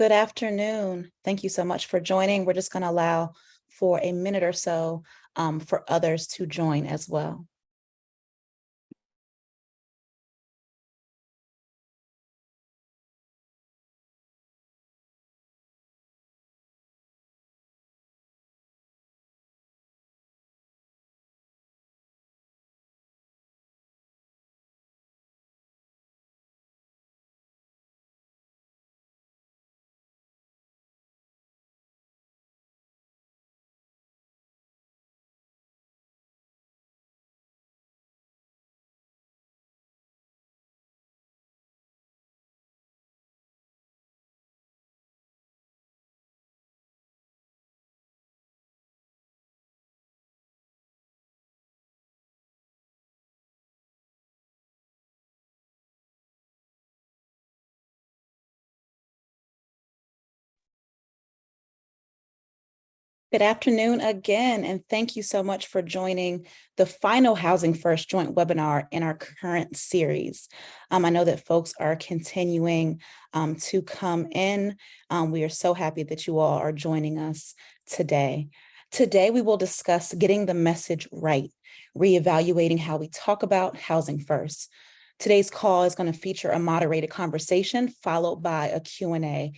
Good afternoon. Thank you so much for joining. We're just going to allow for a minute or so for others to join as well. Good afternoon again, and thank you so much for joining the final Housing First joint webinar in our current series. I know that folks are continuing to come in. We are so happy that you all are joining us today. Today, we will discuss getting the message right, reevaluating how we talk about housing first. Today's call is going to feature a moderated conversation followed by a Q&A.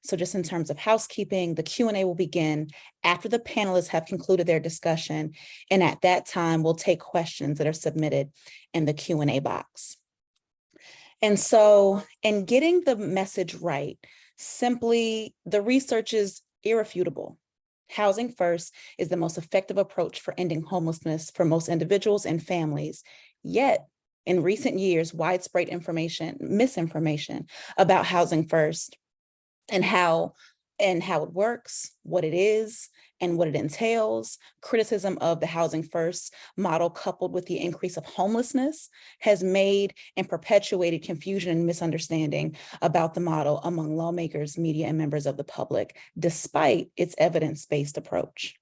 So just in terms of housekeeping, the Q&A will begin after the panelists have concluded their discussion. And at that time, we'll take questions that are submitted in the Q&A box. And so in getting the message right, simply the research is irrefutable. Housing first is the most effective approach for ending homelessness for most individuals and families. Yet, in recent years, widespread misinformation about housing first and how it works, what it is, and what it entails. Criticism of the Housing First model coupled with the increase of homelessness has made and perpetuated confusion and misunderstanding about the model among lawmakers, media, and members of the public, despite its evidence-based approach.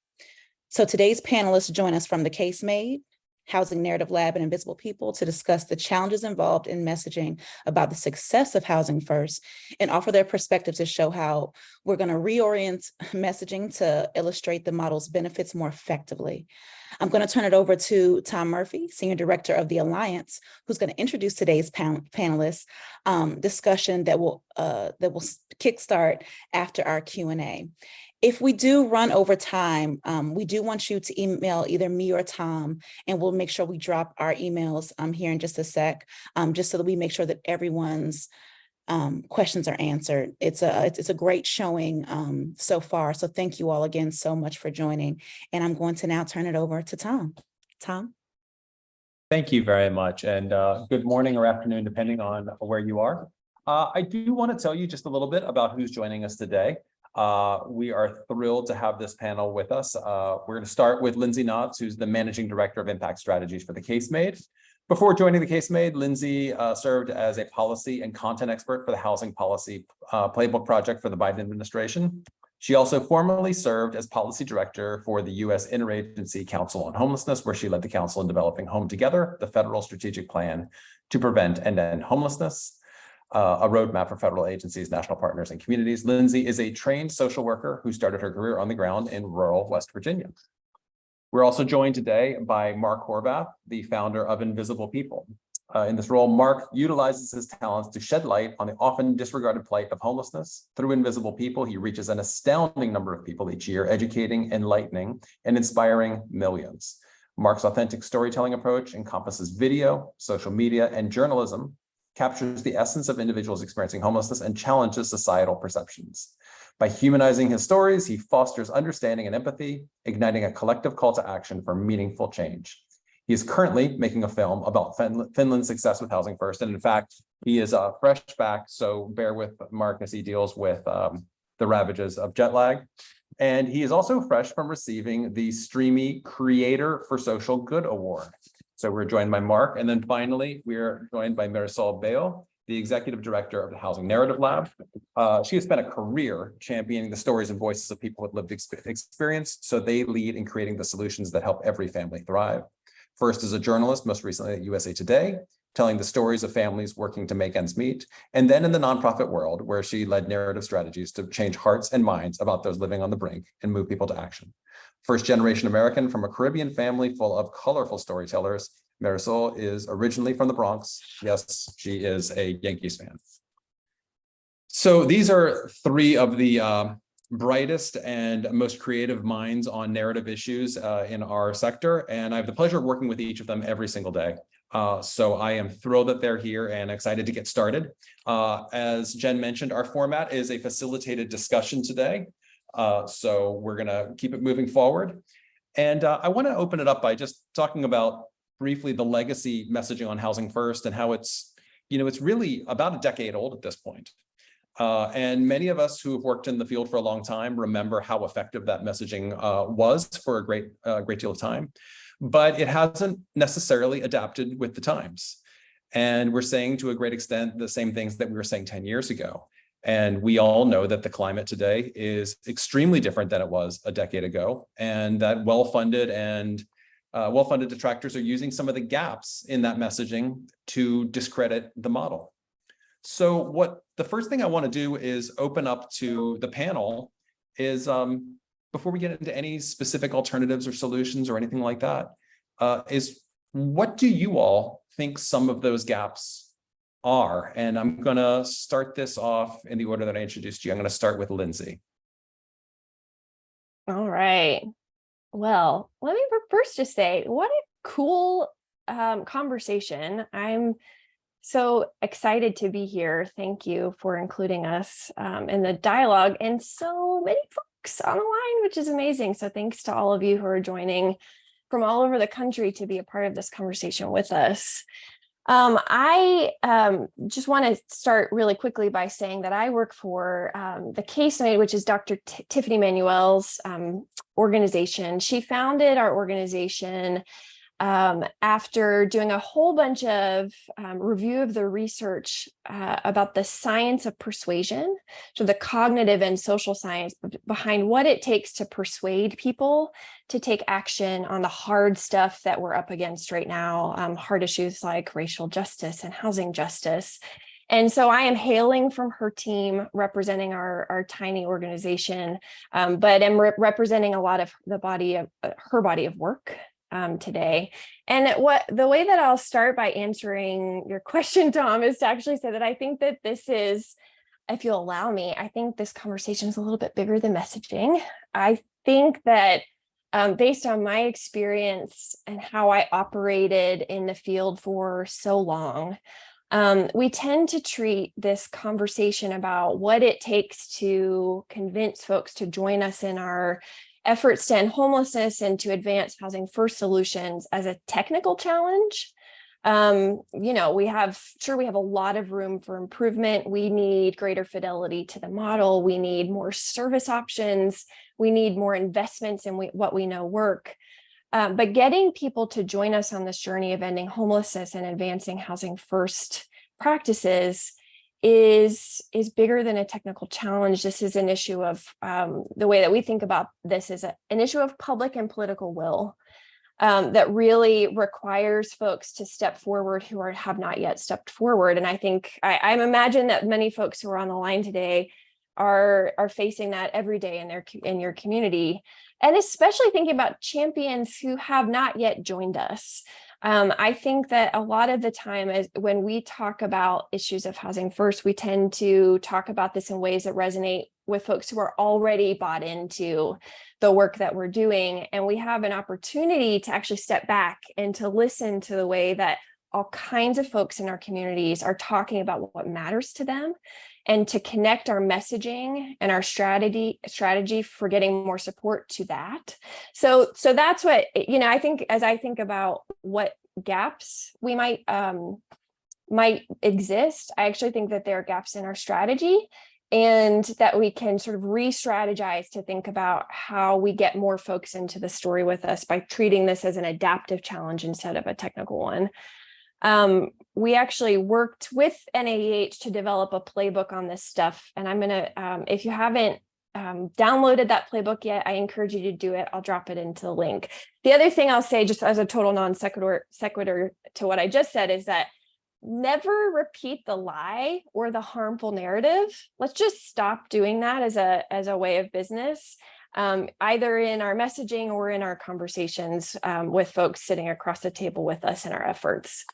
So today's panelists join us from the Case Made, Housing Narrative Lab, and Invisible People to discuss the challenges involved in messaging about the success of Housing First and offer their perspectives to show how we're going to reorient messaging to illustrate the model's benefits more effectively. I'm going to turn it over to Tom Murphy, Senior Director of the Alliance, who's going to introduce today's panelists discussion that will kickstart after our Q&A. If we do run over time, we do want you to email either me or Tom, and we'll make sure we drop our emails here in just a sec, just so that we make sure that everyone's questions are answered. It's a great showing so far. So thank you all again so much for joining. And I'm going to now turn it over to Tom. Tom? Thank you very much. And good morning or afternoon, depending on where you are. I do want to tell you just a little bit about who's joining us today. We are thrilled to have this panel with us. We're going to start with Lindsay Knotts, who's the Managing Director of Impact Strategies for the Case Made. Before joining the Case Made, Lindsay served as a policy and content expert for the Housing Policy Playbook Project for the Biden administration. She also formerly served as policy director for the U.S. Interagency Council on Homelessness, where she led the council in developing Home Together, the federal strategic plan to prevent and end homelessness. A roadmap for federal agencies, national partners, and communities. Lindsay is a trained social worker who started her career on the ground in rural West Virginia. We're also joined today by Mark Horvath, the founder of Invisible People. In this role, Mark utilizes his talents to shed light on the often disregarded plight of homelessness. Through Invisible People, he reaches an astounding number of people each year, educating, enlightening, and inspiring millions. Mark's authentic storytelling approach encompasses video, social media, and journalism, captures the essence of individuals experiencing homelessness and challenges societal perceptions. By humanizing his stories, he fosters understanding and empathy, igniting a collective call to action for meaningful change. He is currently making a film about Finland's success with Housing First, and in fact, he is fresh back, so bear with Mark as he deals with the ravages of jet lag. And he is also fresh from receiving the Streamy Creator for Social Good Award. So we're joined by Mark, and then finally, we're joined by Marisol Bayo, the Executive Director of the Housing Narrative Lab. She has spent a career championing the stories and voices of people with lived experience, so they lead in creating the solutions that help every family thrive. First as a journalist, most recently at USA Today, telling the stories of families working to make ends meet, and then in the nonprofit world, where she led narrative strategies to change hearts and minds about those living on the brink and move people to action. First-generation American from a Caribbean family full of colorful storytellers, Marisol is originally from the Bronx. Yes, she is a Yankees fan. So these are three of the brightest and most creative minds on narrative issues in our sector, and I have the pleasure of working with each of them every single day. So I am thrilled that they're here and excited to get started. As Jen mentioned, our format is a facilitated discussion today. So we're gonna keep it moving forward. And I wanna open it up by just talking about briefly the legacy messaging on Housing First and how it's really about a decade old at this point. And many of us who have worked in the field for a long time remember how effective that messaging was for a great deal of time, but it hasn't necessarily adapted with the times. And we're saying to a great extent the same things that we were saying 10 years ago. And we all know that the climate today is extremely different than it was a decade ago, and that well-funded detractors are using some of the gaps in that messaging to discredit the model. So the first thing I want to do is open up to the panel is before we get into any specific alternatives or solutions or anything like that, is what do you all think some of those gaps are? And I'm going to start this off in the order that I introduced you. I'm going to start with Lindsay. All right. Well, let me first just say, what a cool conversation. I'm so excited to be here. Thank you for including us in the dialogue, and so many folks on the line, which is amazing. So thanks to all of you who are joining from all over the country to be a part of this conversation with us. I just want to start really quickly by saying that I work for the Case Mate, which is Dr. Tiffany Manuel's organization. She founded our organization after doing a whole bunch of review of the research about the science of persuasion, so the cognitive and social science behind what it takes to persuade people to take action on the hard stuff that we're up against right now, hard issues like racial justice and housing justice. And so I am hailing from her team, representing our tiny organization, but am representing a lot of the her body of work today. And the way that I'll start by answering your question, Tom, is to actually say that I think that this is, if you'll allow me, I think this conversation is a little bit bigger than messaging. I think that based on my experience and how I operated in the field for so long, we tend to treat this conversation about what it takes to convince folks to join us in our efforts to end homelessness and to advance housing first solutions as a technical challenge. We have a lot of room for improvement. We need greater fidelity to the model. We need more service options. We need more investments in what we know work. But getting people to join us on this journey of ending homelessness and advancing housing first practices is bigger than a technical challenge. This is an issue of the way that we think about this is an issue of public and political will that really requires folks to step forward who have not yet stepped forward. And I think I imagine that many folks who are on the line today are facing that every day in your community, and especially thinking about champions who have not yet joined us. I think that a lot of the time when we talk about issues of housing first, we tend to talk about this in ways that resonate with folks who are already bought into the work that we're doing. And we have an opportunity to actually step back and to listen to the way that all kinds of folks in our communities are talking about what matters to them, and to connect our messaging and our strategy for getting more support to that. So that's what, I think, as I think about what gaps we might exist, I actually think that there are gaps in our strategy, and that we can sort of re-strategize to think about how we get more folks into the story with us by treating this as an adaptive challenge instead of a technical one. We actually worked with NAEH to develop a playbook on this stuff. And I'm going to, if you haven't downloaded that playbook yet, I encourage you to do it. I'll drop it into the link. The other thing I'll say, just as a total non sequitur to what I just said, is that never repeat the lie or the harmful narrative. Let's just stop doing that as a way of business, either in our messaging or in our conversations with folks sitting across the table with us in our efforts.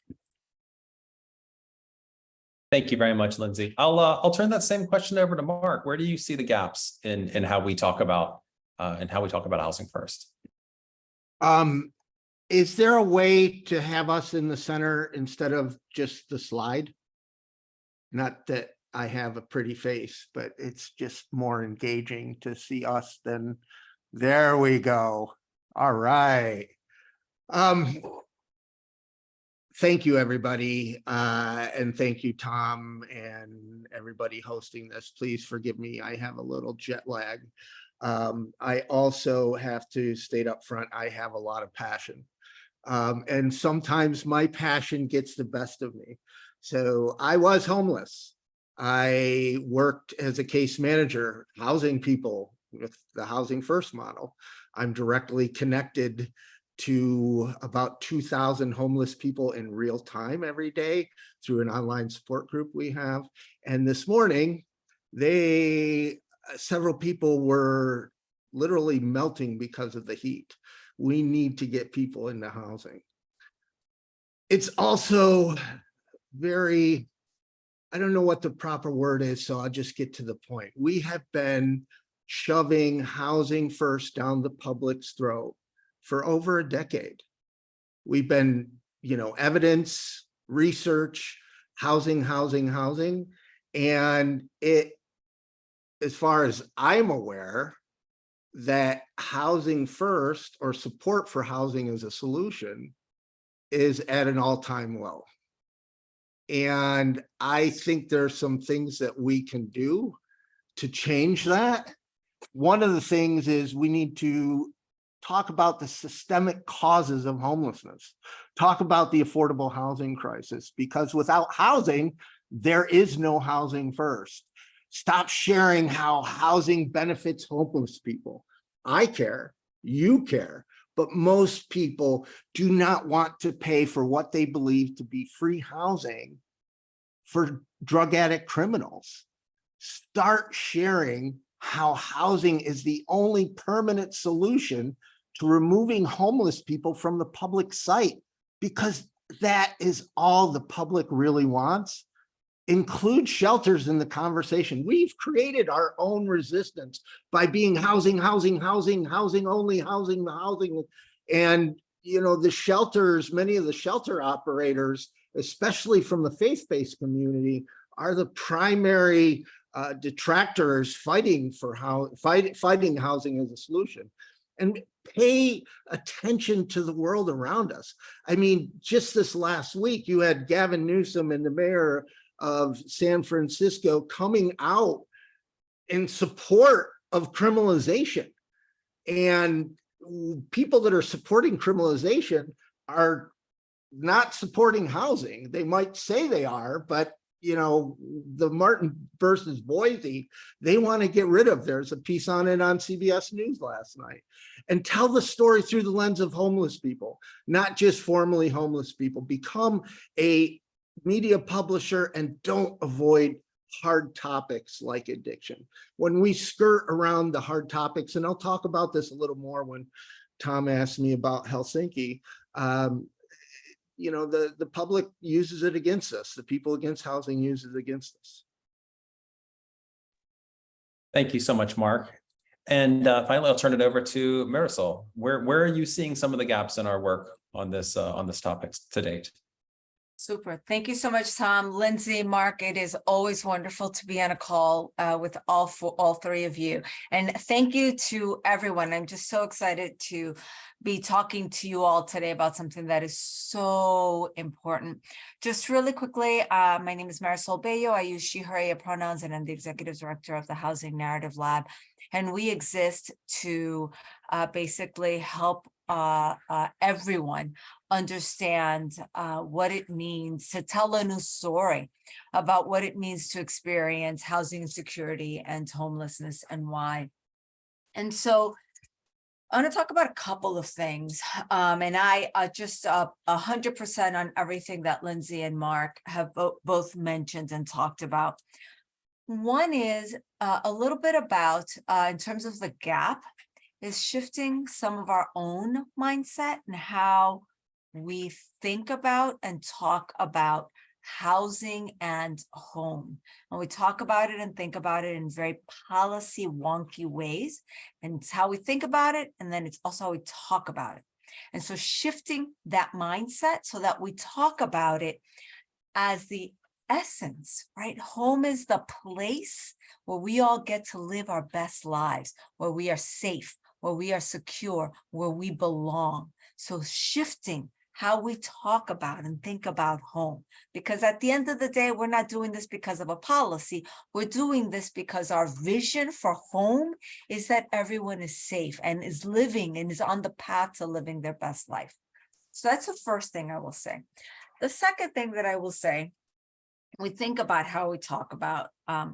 Thank you very much, Lindsay. I'll turn that same question over to Mark. Where do you see the gaps in how we talk about housing first? Is there a way to have us in the center instead of just the slide? Not that I have a pretty face, but it's just more engaging to see us than, there we go. All right. Thank you, everybody. And thank you, Tom, and everybody hosting this. Please forgive me. I have a little jet lag. I also have to state up front, I have a lot of passion. And sometimes my passion gets the best of me. So I was homeless. I worked as a case manager, housing people with the Housing First model. I'm directly connected to about 2,000 homeless people in real time every day through an online support group we have. And this morning, several people were literally melting because of the heat. We need to get people into housing. It's also very, I don't know what the proper word is, so I'll just get to the point. We have been shoving housing first down the public's throat for over a decade. We've been, evidence, research, housing. And it, as far as I'm aware, that housing first or support for housing as a solution is at an all-time low. And I think there's some things that we can do to change that. One of the things is we need to talk about the systemic causes of homelessness, talk about the affordable housing crisis, because without housing, there is no housing first. Stop sharing how housing benefits homeless people. I care, you care, but most people do not want to pay for what they believe to be free housing for drug addict criminals. Start sharing how housing is the only permanent solution to removing homeless people from the public site, because that is all the public really wants. Include shelters in the conversation. We've created our own resistance by being housing only, housing. And, the shelters, many of the shelter operators, especially from the faith-based community, are the primary detractors fighting housing as a solution. And pay attention to the world around us. I mean, just this last week, you had Gavin Newsom and the mayor of San Francisco coming out in support of criminalization. And people that are supporting criminalization are not supporting housing. They might say they are, but the Martin versus Boise, they want to get rid of. There's a piece on it on CBS News last night. And tell the story through the lens of homeless people, not just formerly homeless people. Become a media publisher and don't avoid hard topics like addiction. When we skirt around the hard topics, and I'll talk about this a little more when Tom asked me about Helsinki, the public uses it against us. The people against housing use it against us. Thank you so much, Mark. And finally, I'll turn it over to Marisol. Where are you seeing some of the gaps in our work on this topic to date? Super. Thank you so much, Tom, Lindsay, Mark. It is always wonderful to be on a call with all three of you. And thank you to everyone. I'm just so excited to be talking to you all today about something that is so important. Just really quickly, my name is Marisol Bello. I use she, her, pronouns, and I'm the executive director of the Housing Narrative Lab. And we exist to basically help everyone understand what it means to tell a new story about what it means to experience housing insecurity and homelessness and why. And so I want to talk about a couple of things. And I just 100% on everything that Lindsay and Mark have both mentioned and talked about. One is a little bit about, in terms of the gap, is shifting some of our own mindset and how we think about and talk about housing and home. And we talk about it and think about it in very policy wonky ways. And it's how we think about it. And then it's also how we talk about it. And so shifting that mindset so that we talk about it as the essence, right? Home is the place where we all get to live our best lives, where we are safe, where we are secure, where we belong. So shifting how we talk about and think about home, because at the end of the day, we're not doing this because of a policy. We're doing this because our vision for home is that everyone is safe and is living and is on the path to living their best life. So that's the first thing I will say. The second thing that I will say, we think about how we talk about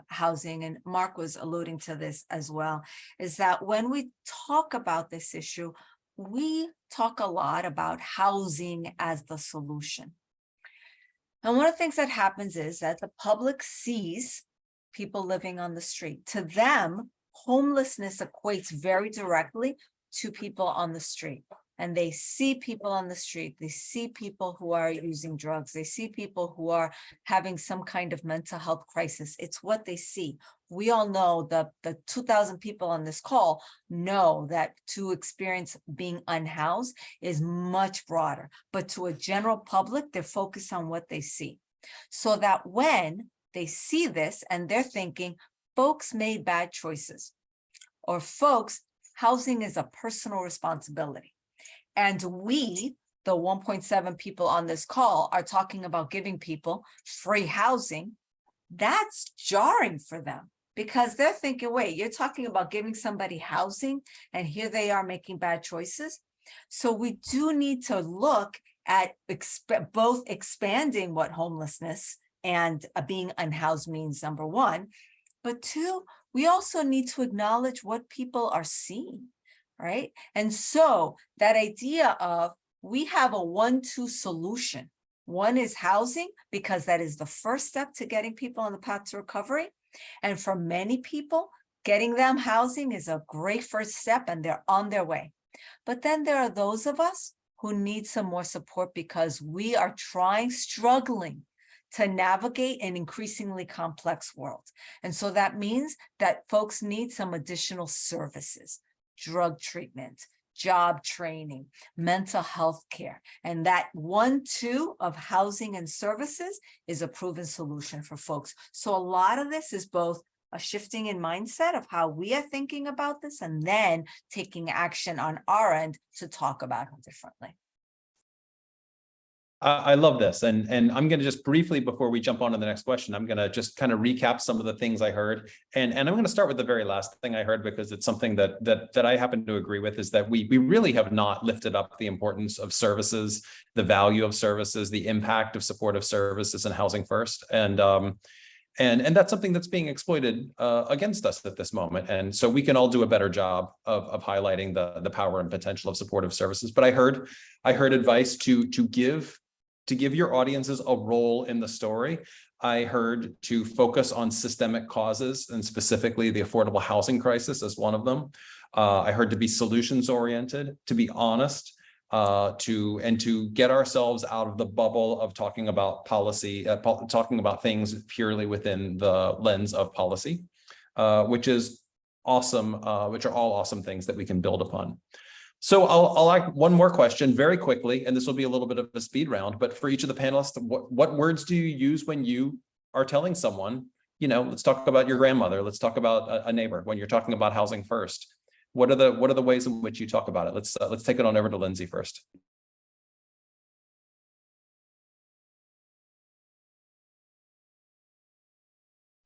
housing, and Mark was alluding to this as well, is that when we talk about this issue, we talk a lot about housing as the solution. And one of the things that happens is that the public sees people living on the street. To them, homelessness equates very directly to people on the street. And they see people on the street, they see people who are using drugs, they see people who are having some kind of mental health crisis. It's what they see. We all know the 2,000 people on this call know that to experience being unhoused is much broader, but to a general public, they're focused on what they see. So that when they see this and they're thinking, folks made bad choices, or folks, housing is a personal responsibility. And we, the 1.7 people on this call, are talking about giving people free housing. That's jarring for them because they're thinking, wait, you're talking about giving somebody housing and here they are making bad choices. So we do need to look at both expanding what homelessness and being unhoused means, number one, but two, we also need to acknowledge what people are seeing. Right. And so that idea of we have a 1-2 solution. One is housing, because that is the first step to getting people on the path to recovery. And for many people, getting them housing is a great first step and they're on their way. But then there are those of us who need some more support because we are struggling to navigate an increasingly complex world. And so that means that folks need some additional services. Drug treatment, job training, mental health care. And that 1-2 of housing and services is a proven solution for folks. So a lot of this is both a shifting in mindset of how we are thinking about this and then taking action on our end to talk about it differently. I love this. And I'm going to just briefly, before we jump on to the next question, I'm going to just kind of recap some of the things I heard. And I'm going to start with the very last thing I heard, because it's something that I happen to agree with, is that we really have not lifted up the importance of services, the value of services, the impact of supportive services and housing first. And that's something that's being exploited against us at this moment. And so we can all do a better job of highlighting the power and potential of supportive services. But I heard advice to give your audiences a role in the story. I heard to focus on systemic causes, and specifically the affordable housing crisis as one of them. I heard to be solutions oriented, to be honest, to get ourselves out of the bubble of talking about policy, talking about things purely within the lens of policy, which is awesome, which are all awesome things that we can build upon. So I'll ask one more question very quickly, and this will be a little bit of a speed round, but for each of the panelists, what words do you use when you are telling someone, let's talk about your grandmother, let's talk about a neighbor, when you're talking about housing first? What are the ways in which you talk about it? Let's take it on over to Lindsay first.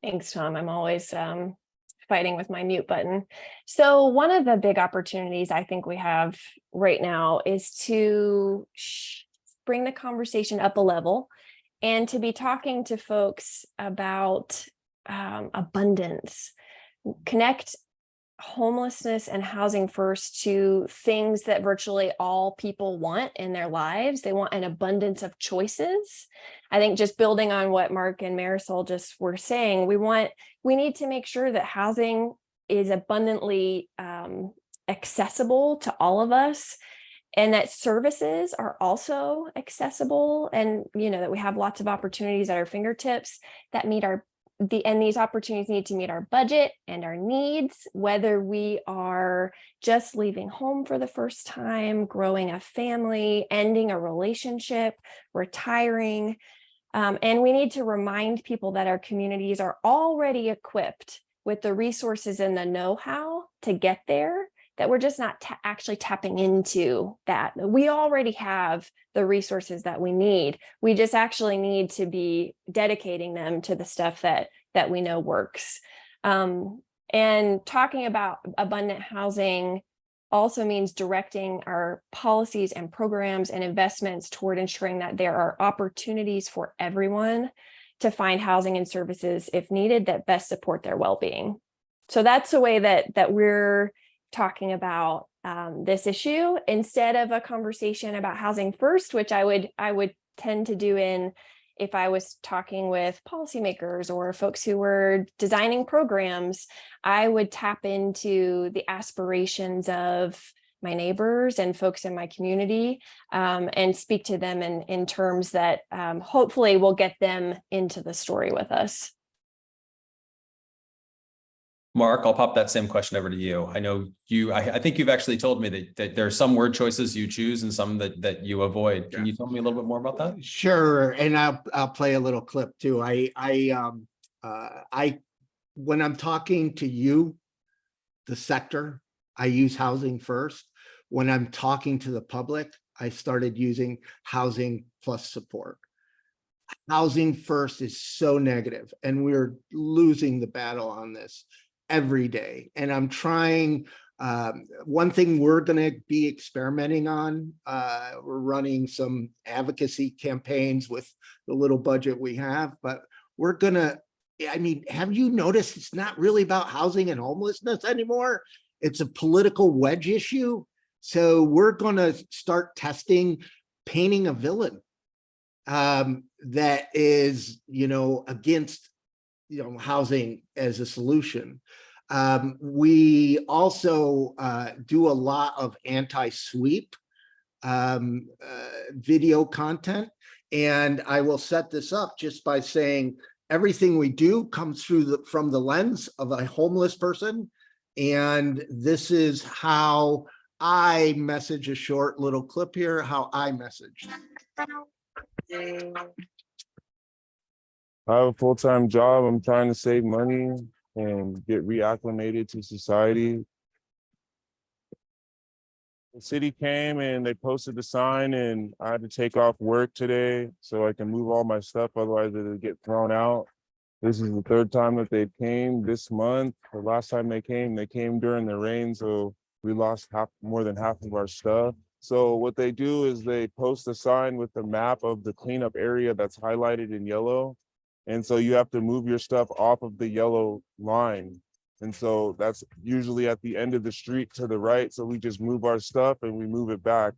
Thanks, Tom. I'm always fighting with my mute button. So one of the big opportunities I think we have right now is to bring the conversation up a level and to be talking to folks about abundance, connect homelessness and housing first to things that virtually all people want in their lives. They want an abundance of choices. I think just building on what Mark and Marisol just were saying, we need to make sure that housing is abundantly accessible to all of us, and that services are also accessible, and that we have lots of opportunities at our fingertips that meet and these opportunities need to meet our budget and our needs, whether we are just leaving home for the first time, growing a family, ending a relationship, retiring. And we need to remind people that our communities are already equipped with the resources and the know-how to get there, that we're just not actually tapping into that. We already have the resources that we need. We just actually need to be dedicating them to the stuff that we know works. And talking about abundant housing also means directing our policies and programs and investments toward ensuring that there are opportunities for everyone to find housing and services, if needed, that best support their well-being. So that's the way that we're talking about this issue, instead of a conversation about housing first, which I would tend to do if I was talking with policymakers or folks who were designing programs. I would tap into the aspirations of my neighbors and folks in my community, and speak to them in terms that hopefully will get them into the story with us. Mark, I'll pop that same question over to you. I know I think you've actually told me that there are some word choices you choose and some that you avoid. Can you tell me a little bit more about that? Sure, and I'll play a little clip too. When I'm talking to you, the sector, I use housing first. When I'm talking to the public, I started using housing plus support. Housing first is so negative, and we're losing the battle on this every day. And I'm trying, one thing we're going to be experimenting on, we're running some advocacy campaigns with the little budget we have, but we're going to, have you noticed it's not really about housing and homelessness anymore? It's a political wedge issue. So we're going to start testing painting a villain that is, against housing as a solution. We also do a lot of anti-sweep video content, and I will set this up just by saying everything we do comes from the lens of a homeless person, and this is how I message. A short little clip here, how I message. I have a full-time job. I'm trying to save money and get reacclimated to society. The city came and they posted the sign, and I had to take off work today so I can move all my stuff, otherwise it would get thrown out. This is the third time that they came this month. The last time they came during the rain, so we lost more than half of our stuff. So what they do is they post a sign with the map of the cleanup area that's highlighted in yellow. And so you have to move your stuff off of the yellow line. And so that's usually at the end of the street to the right. So we just move our stuff and we move it back.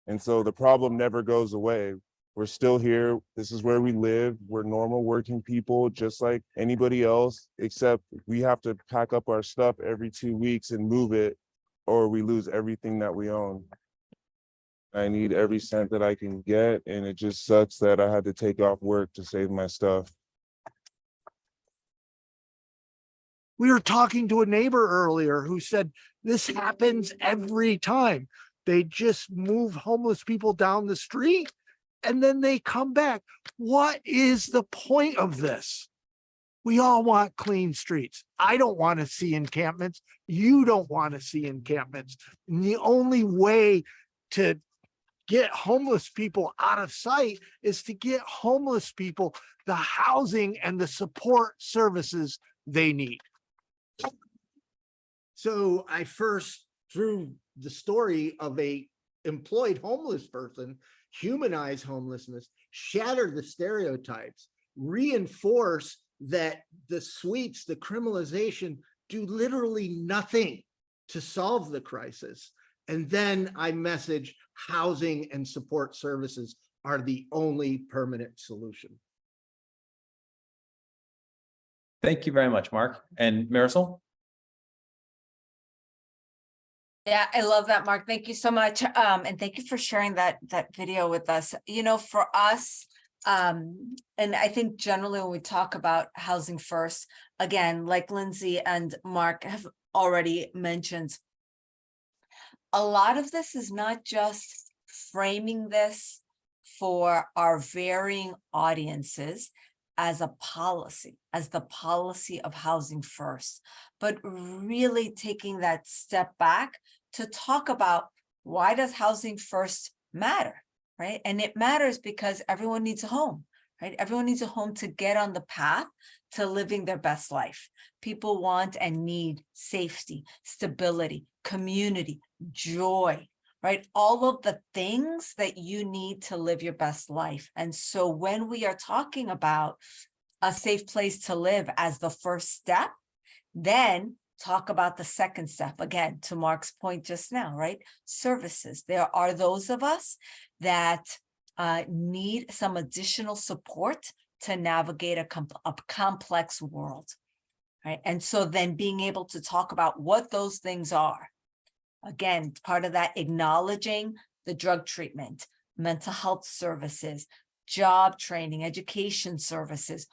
And so the problem never goes away. We're still here. This is where we live. We're normal working people, just like anybody else, except we have to pack up our stuff every 2 weeks and move it, or we lose everything that we own. I need every cent that I can get, and it just sucks that I had to take off work to save my stuff. We were talking to a neighbor earlier who said this happens every time. They just move homeless people down the street and then they come back. What is the point of this? We all want clean streets. I don't want to see encampments. You don't want to see encampments. And the only way to get homeless people out of sight is to get homeless people the housing and the support services they need. So I first, through the story of a employed homeless person, humanize homelessness, shatter the stereotypes, reinforce that the sweeps, the criminalization do literally nothing to solve the crisis. And then I message housing and support services are the only permanent solution. Thank you very much, Mark. And Marisol? Yeah, I love that, Mark. Thank you so much. And thank you for sharing that video with us. You know, for us, and I think generally when we talk about housing first, again, like Lindsay and Mark have already mentioned, a lot of this is not just framing this for our varying audiences as a policy, as the policy of housing first, but really taking that step back to talk about why does housing first matter, right? And it matters because everyone needs a home, right? Everyone needs a home to get on the path to living their best life. People want and need safety, stability, community, joy, right? All of the things that you need to live your best life. And so when we are talking about a safe place to live as the first step, then talk about the second step. Again, to Mark's point just now, right? Services. There are those of us that need some additional support to navigate a complex world, right? And so then being able to talk about what those things are. Again, part of that acknowledging the drug treatment, mental health services, job training, education services,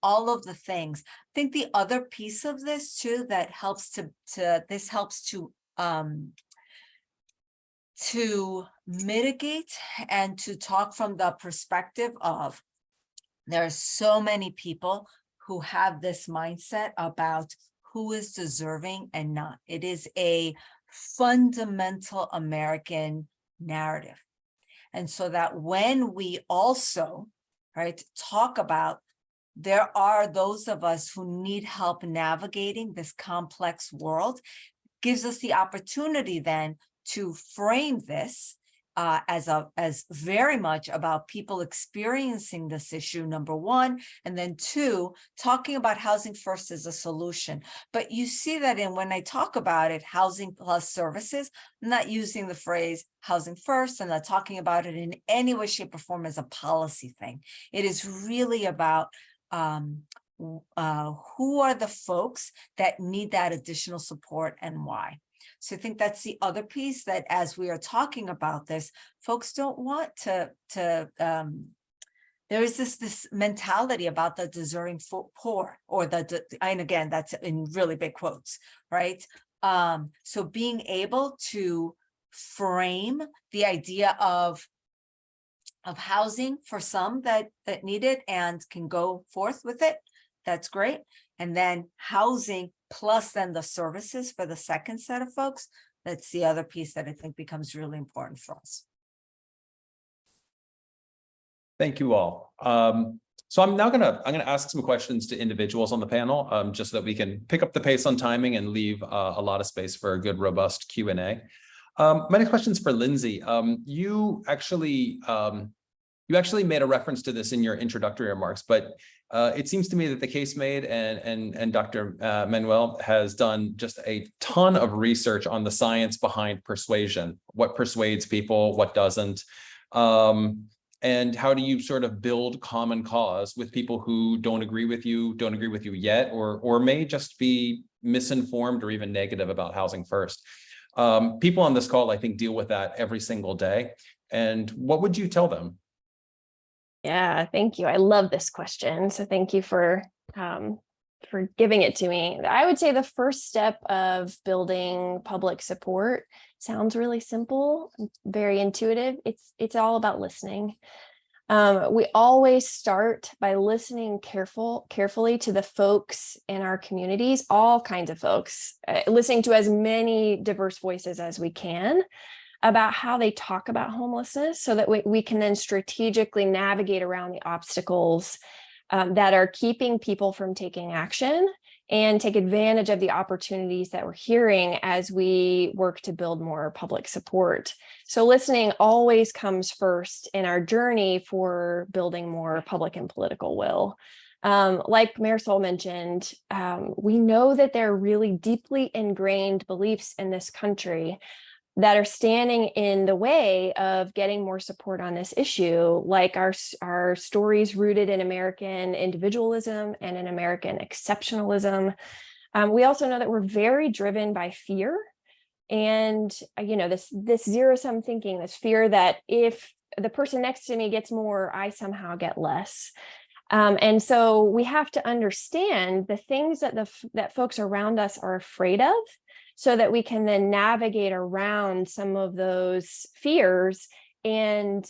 all of the things. I think the other piece of this too that helps to mitigate and to talk from the perspective of there are so many people who have this mindset about who is deserving and not. It is a fundamental American narrative. And so that when we also, right, talk about there are those of us who need help navigating this complex world, gives us the opportunity then to frame this as very much about people experiencing this issue, number one, and then two, talking about housing first as a solution. But you see that when I talk about it, housing plus services, I'm not using the phrase housing first. I'm not talking about it in any way, shape, or form as a policy thing. It is really about who are the folks that need that additional support and why. So I think that's the other piece that as we are talking about this, folks don't want there is this mentality about the deserving poor or and again, that's in really big quotes, right? So being able to frame the idea of housing for some that need it and can go forth with it, that's great. And then housing plus then the services for the second set of folks, that's the other piece that I think becomes really important for us. Thank you all. So I'm gonna ask some questions to individuals on the panel, just so that we can pick up the pace on timing and leave a lot of space for a good, robust Q&A. My next question is for Lindsay. You actually made a reference to this in your introductory remarks, but it seems to me that the case made and Dr. Manuel has done just a ton of research on the science behind persuasion, what persuades people, what doesn't, and how do you sort of build common cause with people who don't agree with you yet, or may just be misinformed or even negative about housing first. People on this call, I think, deal with that every single day. And what would you tell them? Yeah, thank you. I love this question. So thank you for giving it to me. I would say the first step of building public support sounds really simple, very intuitive. It's all about listening. We always start by listening carefully to the folks in our communities, all kinds of folks, listening to as many diverse voices as we can about how they talk about homelessness so that we can then strategically navigate around the obstacles that are keeping people from taking action and take advantage of the opportunities that we're hearing as we work to build more public support. So listening always comes first in our journey for building more public and political will. Like Marisol mentioned, we know that there are really deeply ingrained beliefs in this country that are standing in the way of getting more support on this issue, like our stories rooted in American individualism and in American exceptionalism. We also know that we're very driven by fear, and this zero-sum thinking, this fear that if the person next to me gets more, I somehow get less. And so we have to understand the things that that folks around us are afraid of, so that we can then navigate around some of those fears and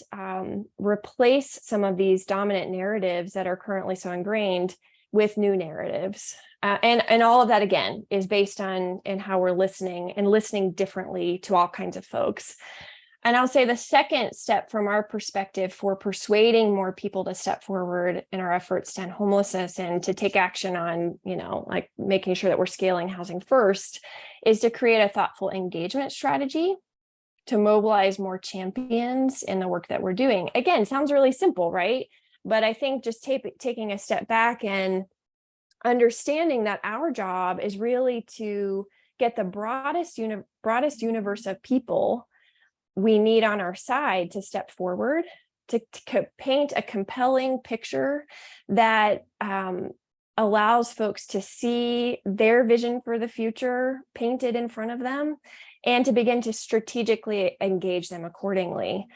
replace some of these dominant narratives that are currently so ingrained with new narratives. And all of that, again, is based on how we're listening and listening differently to all kinds of folks. And I'll say the second step from our perspective for persuading more people to step forward in our efforts to end homelessness and to take action on, like making sure that we're scaling housing first, is to create a thoughtful engagement strategy to mobilize more champions in the work that we're doing. Again, sounds really simple, right? But I think just taking a step back and understanding that our job is really to get the broadest universe of people we need on our side to step forward, to paint a compelling picture that allows folks to see their vision for the future painted in front of them, and to begin to strategically engage them accordingly.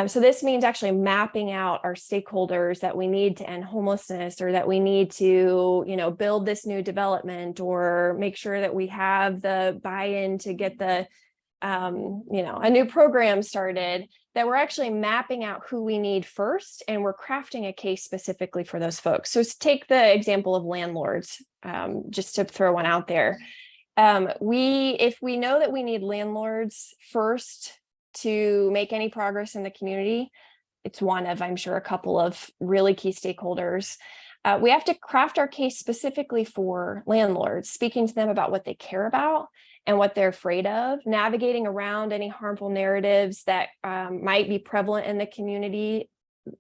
So this means actually mapping out our stakeholders that we need to end homelessness, or that we need to, build this new development, or make sure that we have the buy-in to get the a new program started, that we're actually mapping out who we need first, and we're crafting a case specifically for those folks. So take the example of landlords, just to throw one out there. If we know that we need landlords first to make any progress in the community, it's one of, I'm sure, a couple of really key stakeholders. We have to craft our case specifically for landlords, speaking to them about what they care about and what they're afraid of, navigating around any harmful narratives that might be prevalent in the community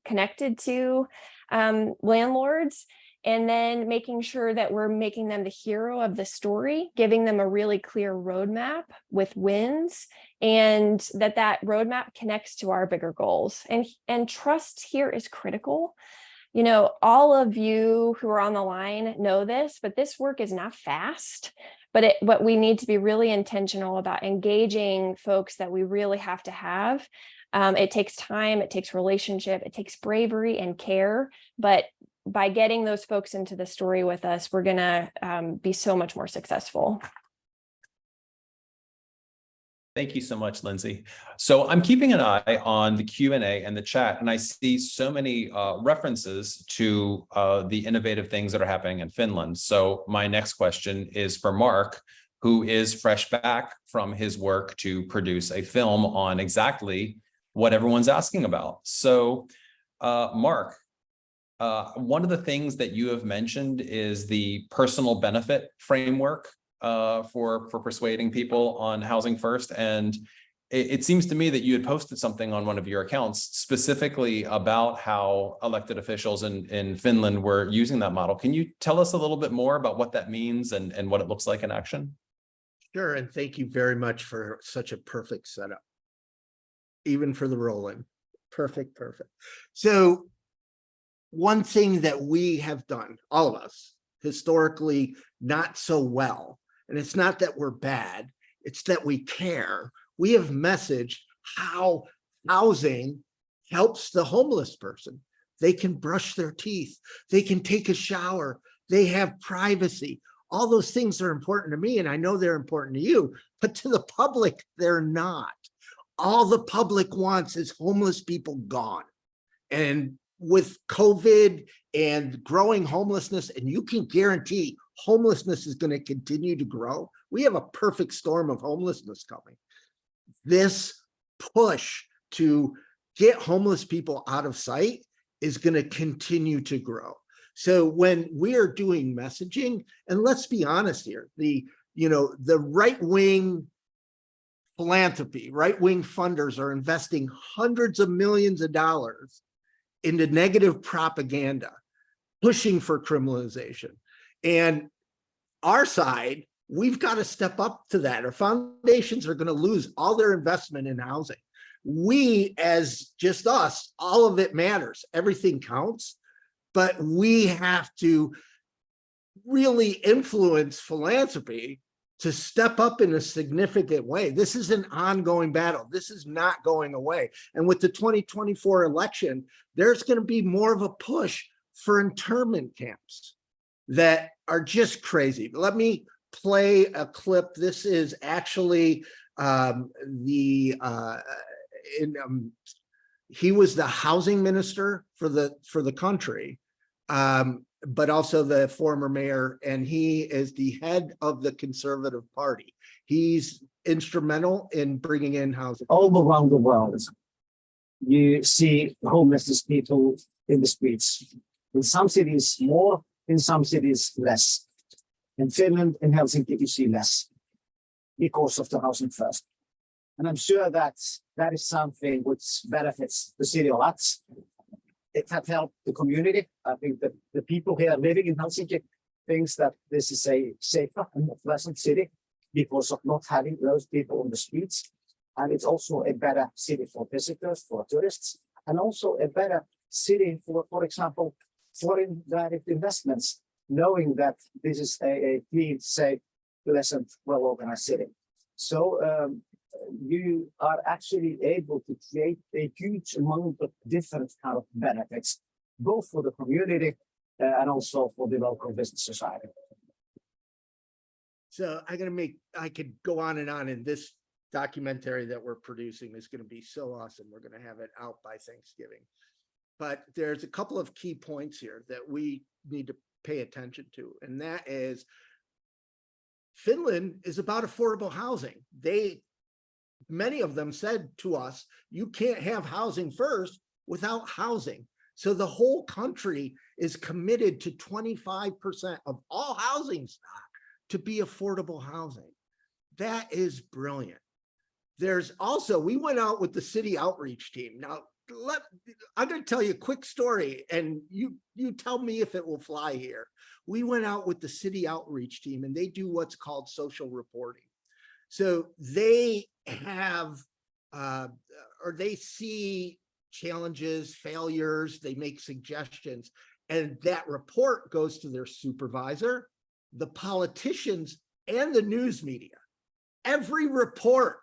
connected to landlords, and then making sure that we're making them the hero of the story, giving them a really clear roadmap with wins, and that roadmap connects to our bigger goals. And trust here is critical. All of you who are on the line know this, but this work is not fast. But we need to be really intentional about engaging folks that we really have to have. It takes time, it takes relationship, it takes bravery and care. But by getting those folks into the story with us, we're going to be so much more successful. Thank you so much, Lindsay. So I'm keeping an eye on the Q&A and the chat, and I see so many references to the innovative things that are happening in Finland. So my next question is for Mark, who is fresh back from his work to produce a film on exactly what everyone's asking about. So Mark, one of the things that you have mentioned is the personal benefit framework for persuading people on housing first. And it seems to me that you had posted something on one of your accounts specifically about how elected officials in Finland were using that model. Can you tell us a little bit more about what that means and what it looks like in action? Sure, and thank you very much for such a perfect setup. Even for the roll-in. Perfect. So one thing that we have done, all of us, historically not so well, and it's not that we're bad, it's that we care. We have messaged how housing helps the homeless person. They can brush their teeth, they can take a shower, they have privacy. All those things are important to me, and I know they're important to you, but to the public, they're not. All the public wants is homeless people gone. And with COVID and growing homelessness, and you can guarantee homelessness is going to continue to grow. We have a perfect storm of homelessness coming. This push to get homeless people out of sight is going to continue to grow. So when we are doing messaging, and let's be honest here, the right-wing philanthropy, right-wing funders are investing hundreds of millions of dollars into negative propaganda, pushing for criminalization. And our side, we've got to step up to that. Our foundations are going to lose all their investment in housing. We, as just us, all of it matters. Everything counts, but we have to really influence philanthropy to step up in a significant way. This is an ongoing battle. This is not going away. And with the 2024 election, there's going to be more of a push for internment camps that are just crazy. Let me play a clip. This is actually he was the housing minister for the country, but also the former mayor, and he is the head of the Conservative Party. He's instrumental in bringing in housing. All around the world, you see homeless people in the streets. In some cities more, in some cities less. In Finland and Helsinki, you see less because of the housing first. And I'm sure that that is something which benefits the city a lot. It has helped the community. I think that the people here living in Helsinki thinks that this is a safer and more pleasant city because of not having those people on the streets. And it's also a better city for visitors, for tourists, and also a better city for example, foreign direct investments, knowing that this is a clean, safe, pleasant, well-organized city. So you are actually able to create a huge amount of different kind of benefits, both for the community and also for the local business society. So I could go on, and this documentary that we're producing is going to be so awesome. We're going to have it out by Thanksgiving. But there's a couple of key points here that we need to pay attention to, and that is Finland is about affordable housing. Many of them said to us, you can't have housing first without housing. So the whole country is committed to 25% of all housing stock to be affordable housing. That is brilliant. There's also, we went out with the city outreach team. Now, I'm going to tell you a quick story, and you tell me if it will fly here. We went out with the city outreach team, and they do what's called social reporting. So they have, or they see challenges, failures, they make suggestions, and that report goes to their supervisor, the politicians, and the news media. Every report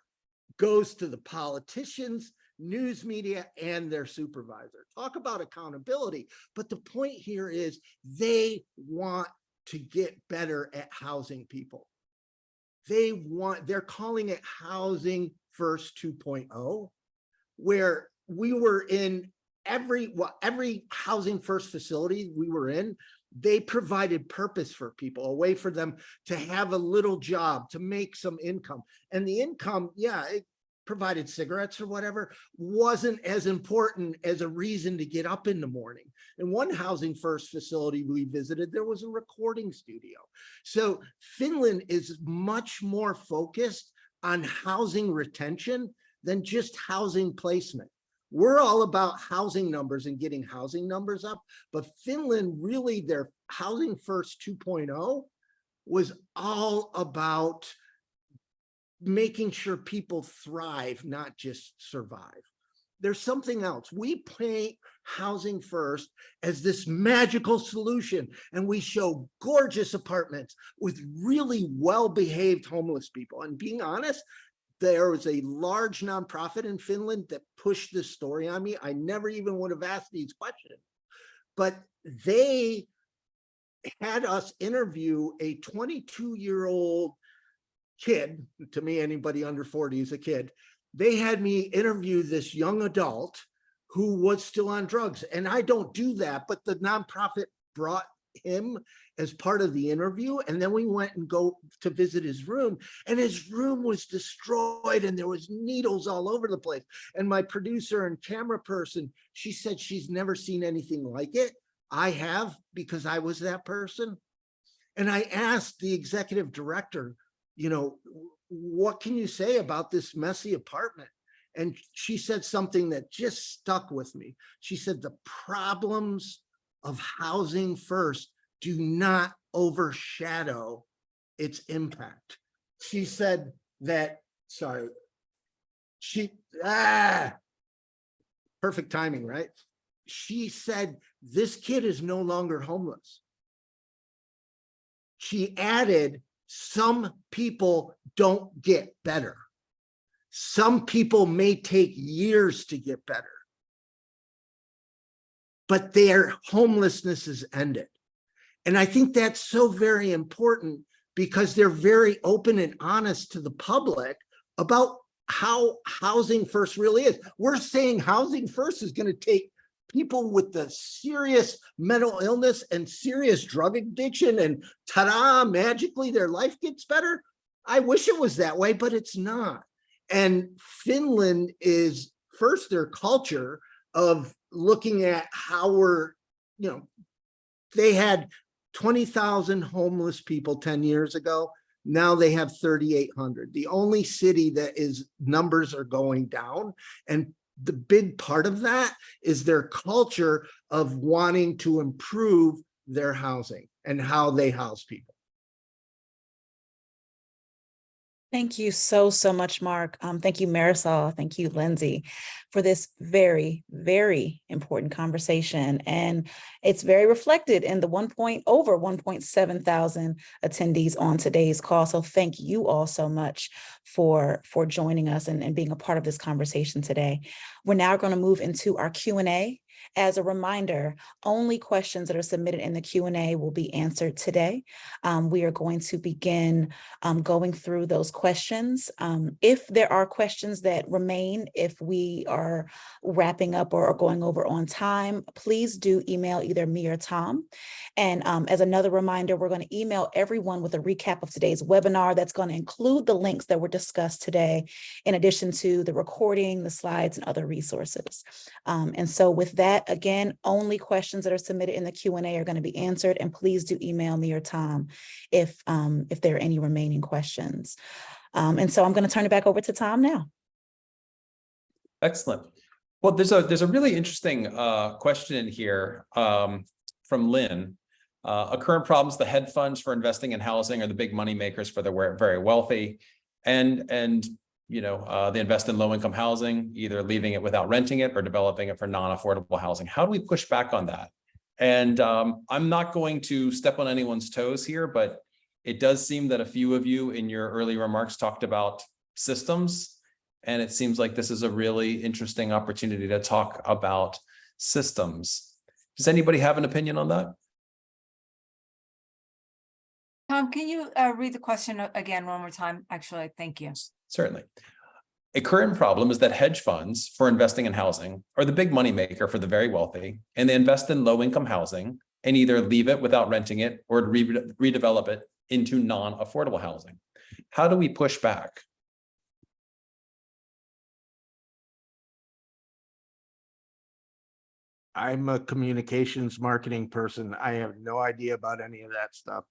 goes to the politicians, news media, and their supervisor. Talk about accountability. But the point here is they want to get better at housing people. They're calling it Housing First 2.0, where we were in every housing first facility we were in, they provided purpose for people, a way for them to have a little job, to make some income. And the income, yeah, it provided cigarettes or whatever, wasn't as important as a reason to get up in the morning. In one housing first facility we visited, there was a recording studio. So Finland is much more focused on housing retention than just housing placement. We're all about housing numbers and getting housing numbers up, but Finland, really, their Housing First 2.0 was all about making sure people thrive, not just survive. There's something else. We paint Housing First as this magical solution, and we show gorgeous apartments with really well-behaved homeless people. And being honest, there was a large nonprofit in Finland that pushed this story on me. I never even would have asked these questions, but they had us interview a 22-year-old kid. To me, anybody under 40 is a kid. They had me interview this young adult who was still on drugs. And I don't do that, but the nonprofit brought him as part of the interview. And then we went and go to visit his room, and his room was destroyed and there was needles all over the place. And my producer and camera person, she said she's never seen anything like it. I have, because I was that person. And I asked the executive director, you know, what can you say about this messy apartment? And she said something that just stuck with me. She said, the problems of housing first do not overshadow its impact. She said that, sorry, perfect timing, right? She said, this kid is no longer homeless. She added, some people don't get better. Some people may take years to get better, but their homelessness is ended. And I think that's so very important because they're very open and honest to the public about how housing first really is. We're saying housing first is going to take people with the serious mental illness and serious drug addiction and ta-da, magically their life gets better. I wish it was that way, but it's not. And Finland is first their culture of looking at how we're, you know, they had 20,000 homeless people 10 years ago. Now they have 3,800. The only city that is numbers are going down. And the big part of that is their culture of wanting to improve their housing and how they house people. Thank you so much, Mark. Thank you, Marisol. Thank you, Lindsay, for this very, very important conversation. And it's very reflected in the over 1.7 thousand attendees on today's call. So thank you all so much for joining us and being a part of this conversation today. We're now going to move into our Q&A. As a reminder, only questions that are submitted in the Q&A will be answered today. We are going to begin going through those questions. If there are questions that remain, if we are wrapping up or going over on time, please do email either me or Tom. And as another reminder, we're going to email everyone with a recap of today's webinar that's going to include the links that were discussed today, in addition to the recording, the slides, and other resources. And so with that, again, only questions that are submitted in the Q&A are going to be answered, and please do email me or Tom if there are any remaining questions. And so I'm going to turn it back over to Tom now. Excellent. Well, there's a really interesting question in here from Lynn. Current problems, the hedge funds for investing in housing are the big money makers for the very wealthy, and you know, they invest in low-income housing, either leaving it without renting it or developing it for non-affordable housing. How do we push back on that? And I'm not going to step on anyone's toes here, but it does seem that a few of you in your early remarks talked about systems, and it seems like this is a really interesting opportunity to talk about systems. Does anybody have an opinion on that? Tom, can you read the question again one more time? Actually, thank you. Certainly. A current problem is that hedge funds for investing in housing are the big money maker for the very wealthy, and they invest in low-income housing and either leave it without renting it or redevelop it into non-affordable housing. How do we push back? I'm a communications marketing person. I have no idea about any of that stuff.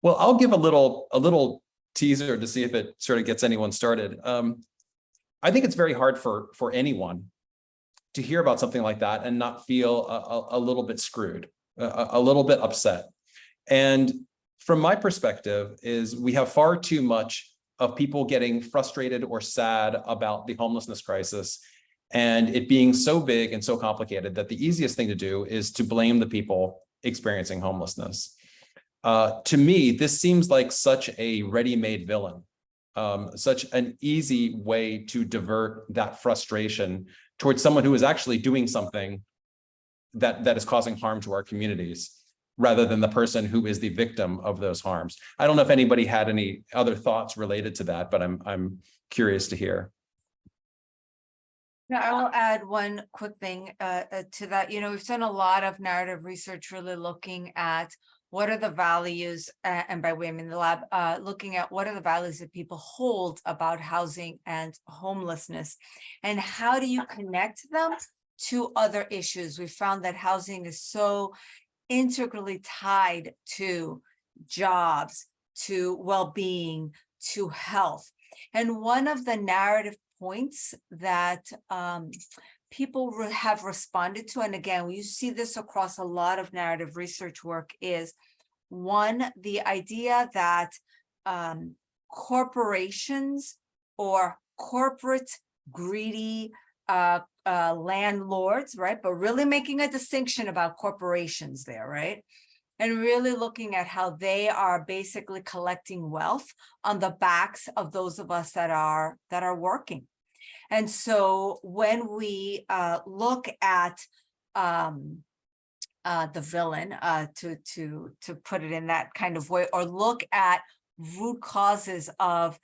Well, I'll give a little teaser to see if it sort of gets anyone started. I think it's very hard for anyone to hear about something like that and not feel a little bit screwed, a little bit upset. And from my perspective is we have far too much of people getting frustrated or sad about the homelessness crisis and it being so big and so complicated that the easiest thing to do is to blame the people experiencing homelessness. To me, this seems like such a ready-made villain, such an easy way to divert that frustration towards someone who is actually doing something that is causing harm to our communities, rather than the person who is the victim of those harms. I don't know if anybody had any other thoughts related to that, but I'm curious to hear. Now, I'll add one quick thing to that. You know, we've done a lot of narrative research, really looking at what are the values, and by we, I mean the lab, looking at what are the values that people hold about housing and homelessness, and how do you connect them to other issues? We found that housing is so integrally tied to jobs, to well-being, to health. And one of the narrative points that people have responded to, and again, you see this across a lot of narrative research work, is one, the idea that corporations or corporate greedy landlords, right? But really making a distinction about corporations there, right? And really looking at how they are basically collecting wealth on the backs of those of us that are working. And so when we look at the villain, to put it in that kind of way, or look at root causes of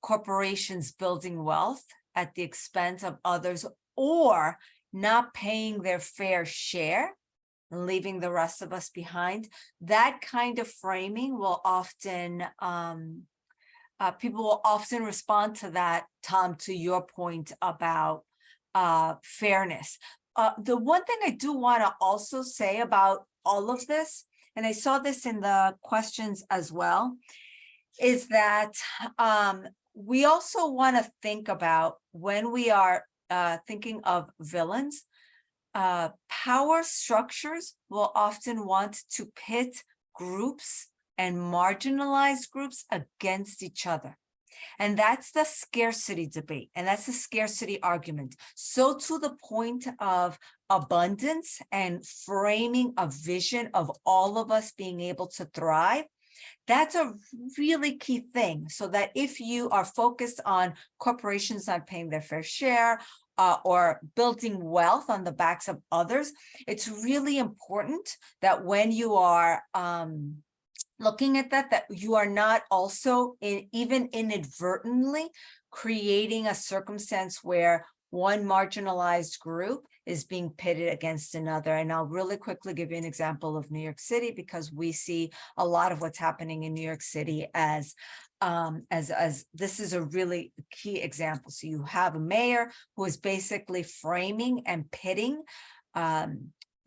corporations building wealth at the expense of others, or not paying their fair share and leaving the rest of us behind, that kind of framing will often, people will often respond to that, Tom, to your point about fairness. The one thing I do want to also say about all of this, and I saw this in the questions as well, is that we also want to think about, when we are thinking of villains, power structures will often want to pit groups and marginalized groups against each other. And that's the scarcity debate, and that's the scarcity argument. So to the point of abundance and framing a vision of all of us being able to thrive, that's a really key thing. So that if you are focused on corporations not paying their fair share, or building wealth on the backs of others, it's really important that when you are looking at that you are not also even inadvertently creating a circumstance where one marginalized group is being pitted against another. And I'll really quickly give you an example of New York City, because we see a lot of what's happening in New York City as this is a really key example. So you have a mayor who is basically framing and pitting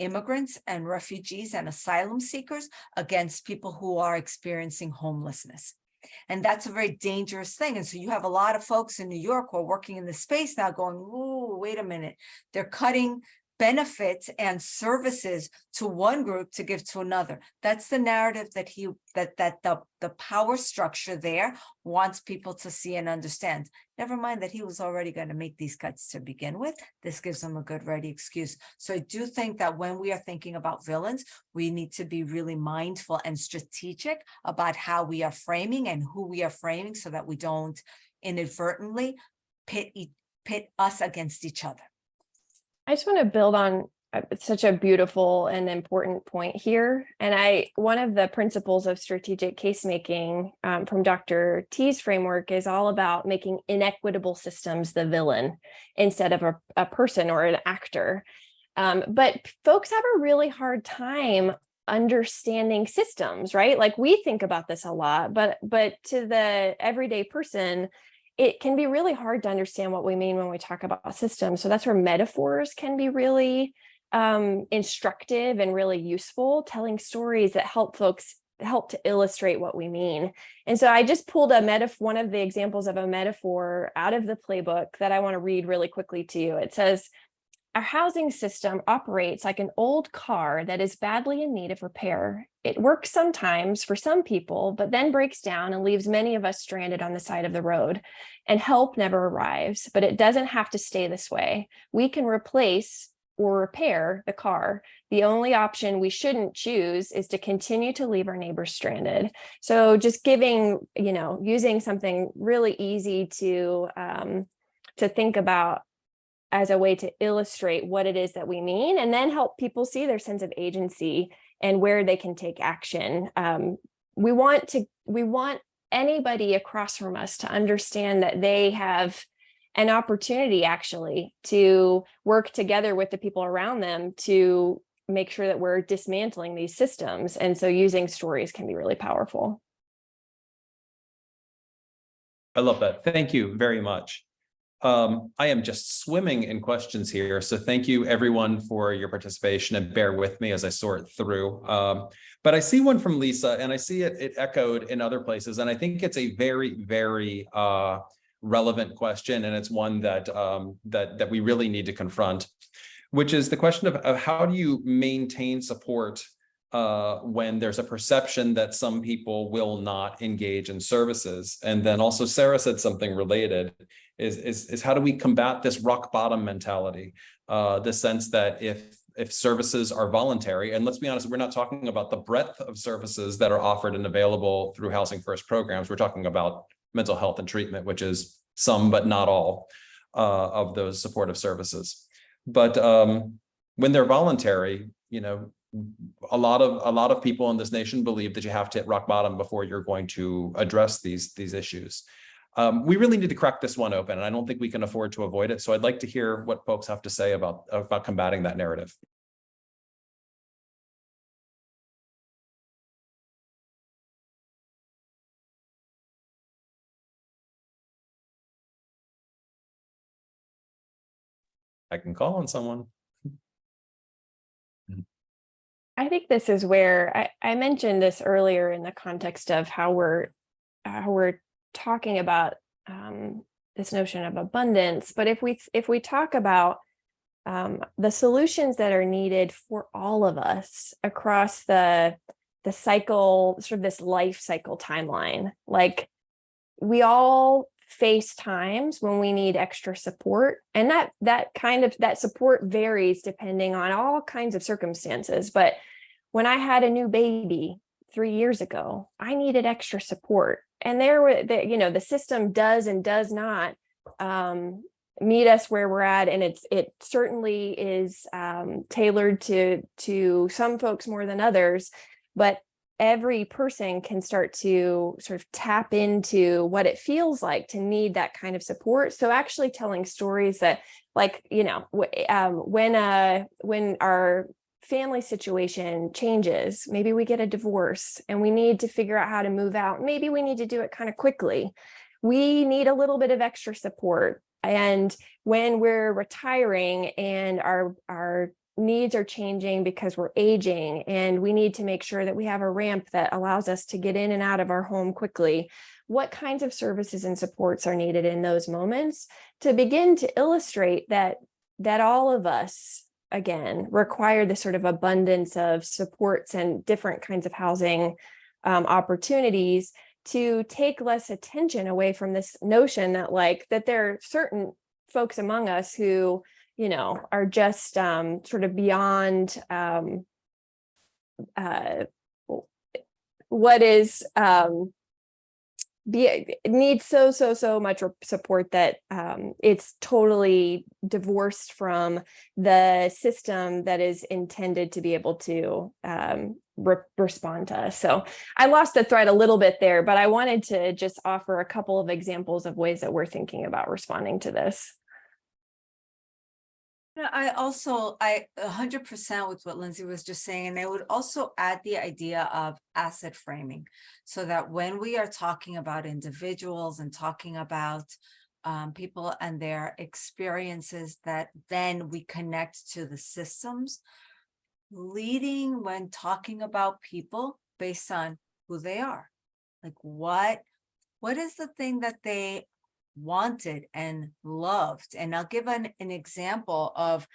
immigrants and refugees and asylum seekers against people who are experiencing homelessness. And that's a very dangerous thing. And so you have a lot of folks in New York who are working in this space now going, "Ooh, wait a minute. They're cutting benefits and services to one group to give to another." That's the narrative that the power structure there wants people to see and understand. Never mind that he was already going to make these cuts to begin with. This gives them a good ready excuse. So I do think that when we are thinking about villains, we need to be really mindful and strategic about how we are framing and who we are framing, so that we don't inadvertently pit us against each other. I just want to build on such a beautiful and important point here. And one of the principles of strategic case making from Dr. T's framework is all about making inequitable systems the villain instead of a person or an actor. But folks have a really hard time understanding systems, right? Like, we think about this a lot, but to the everyday person, it can be really hard to understand what we mean when we talk about systems. So that's where metaphors can be really instructive and really useful, telling stories that help to illustrate what we mean. And so I just pulled one of the examples of a metaphor out of the playbook that I want to read really quickly to you. It says, "Our housing system operates like an old car that is badly in need of repair. It works sometimes for some people, but then breaks down and leaves many of us stranded on the side of the road. And help never arrives, but it doesn't have to stay this way. We can replace or repair the car. The only option we shouldn't choose is to continue to leave our neighbors stranded." So just giving, using something really easy to think about as a way to illustrate what it is that we mean, and then help people see their sense of agency and where they can take action. We want anybody across from us to understand that they have an opportunity actually to work together with the people around them to make sure that we're dismantling these systems. And so using stories can be really powerful. I love that. Thank you very much. I am just swimming in questions here. So thank you everyone for your participation, and bear with me as I sort through. But I see one from Lisa, and I see it echoed in other places. And I think it's a very, very relevant question, and it's one that that we really need to confront, which is the question of how do you maintain support when there's a perception that some people will not engage in services. And then also Sarah said something related, is how do we combat this rock bottom mentality? The sense that if services are voluntary, and let's be honest, we're not talking about the breadth of services that are offered and available through Housing First programs. We're talking about mental health and treatment, which is some but not all of those supportive services. But when they're voluntary, you know, a lot of people in this nation believe that you have to hit rock bottom before you're going to address these issues. We really need to crack this one open, and I don't think we can afford to avoid it. So I'd like to hear what folks have to say about combating that narrative. I can call on someone. I think this is where I mentioned this earlier in the context of how we're talking about this notion of abundance. But if we talk about the solutions that are needed for all of us across the cycle, sort of this life cycle timeline, like we all face times when we need extra support, and that support varies depending on all kinds of circumstances. But when I had a new baby 3 years ago, I needed extra support, and the system does and does not meet us where we're at, and it certainly is tailored to some folks more than others, but every person can start to sort of tap into what it feels like to need that kind of support. So actually telling stories that, like, you know, when our family situation changes, maybe we get a divorce and we need to figure out how to move out. Maybe we need to do it kind of quickly. We need a little bit of extra support. And when we're retiring and our needs are changing because we're aging, and we need to make sure that we have a ramp that allows us to get in and out of our home quickly, what kinds of services and supports are needed in those moments, to begin to illustrate that all of us, again, require this sort of abundance of supports and different kinds of housing opportunities, to take less attention away from this notion that there are certain folks among us who, you know, are just sort of beyond what is needs so much support that it's totally divorced from the system that is intended to be able to respond to us. So I lost the thread a little bit there, but I wanted to just offer a couple of examples of ways that we're thinking about responding to this. I 100% with what Lindsay was just saying, and I would also add the idea of asset framing, so that when we are talking about individuals and talking about people and their experiences, that then we connect to the systems, leading when talking about people based on who they are. Like what is the thing that they wanted and loved? And I'll give an example of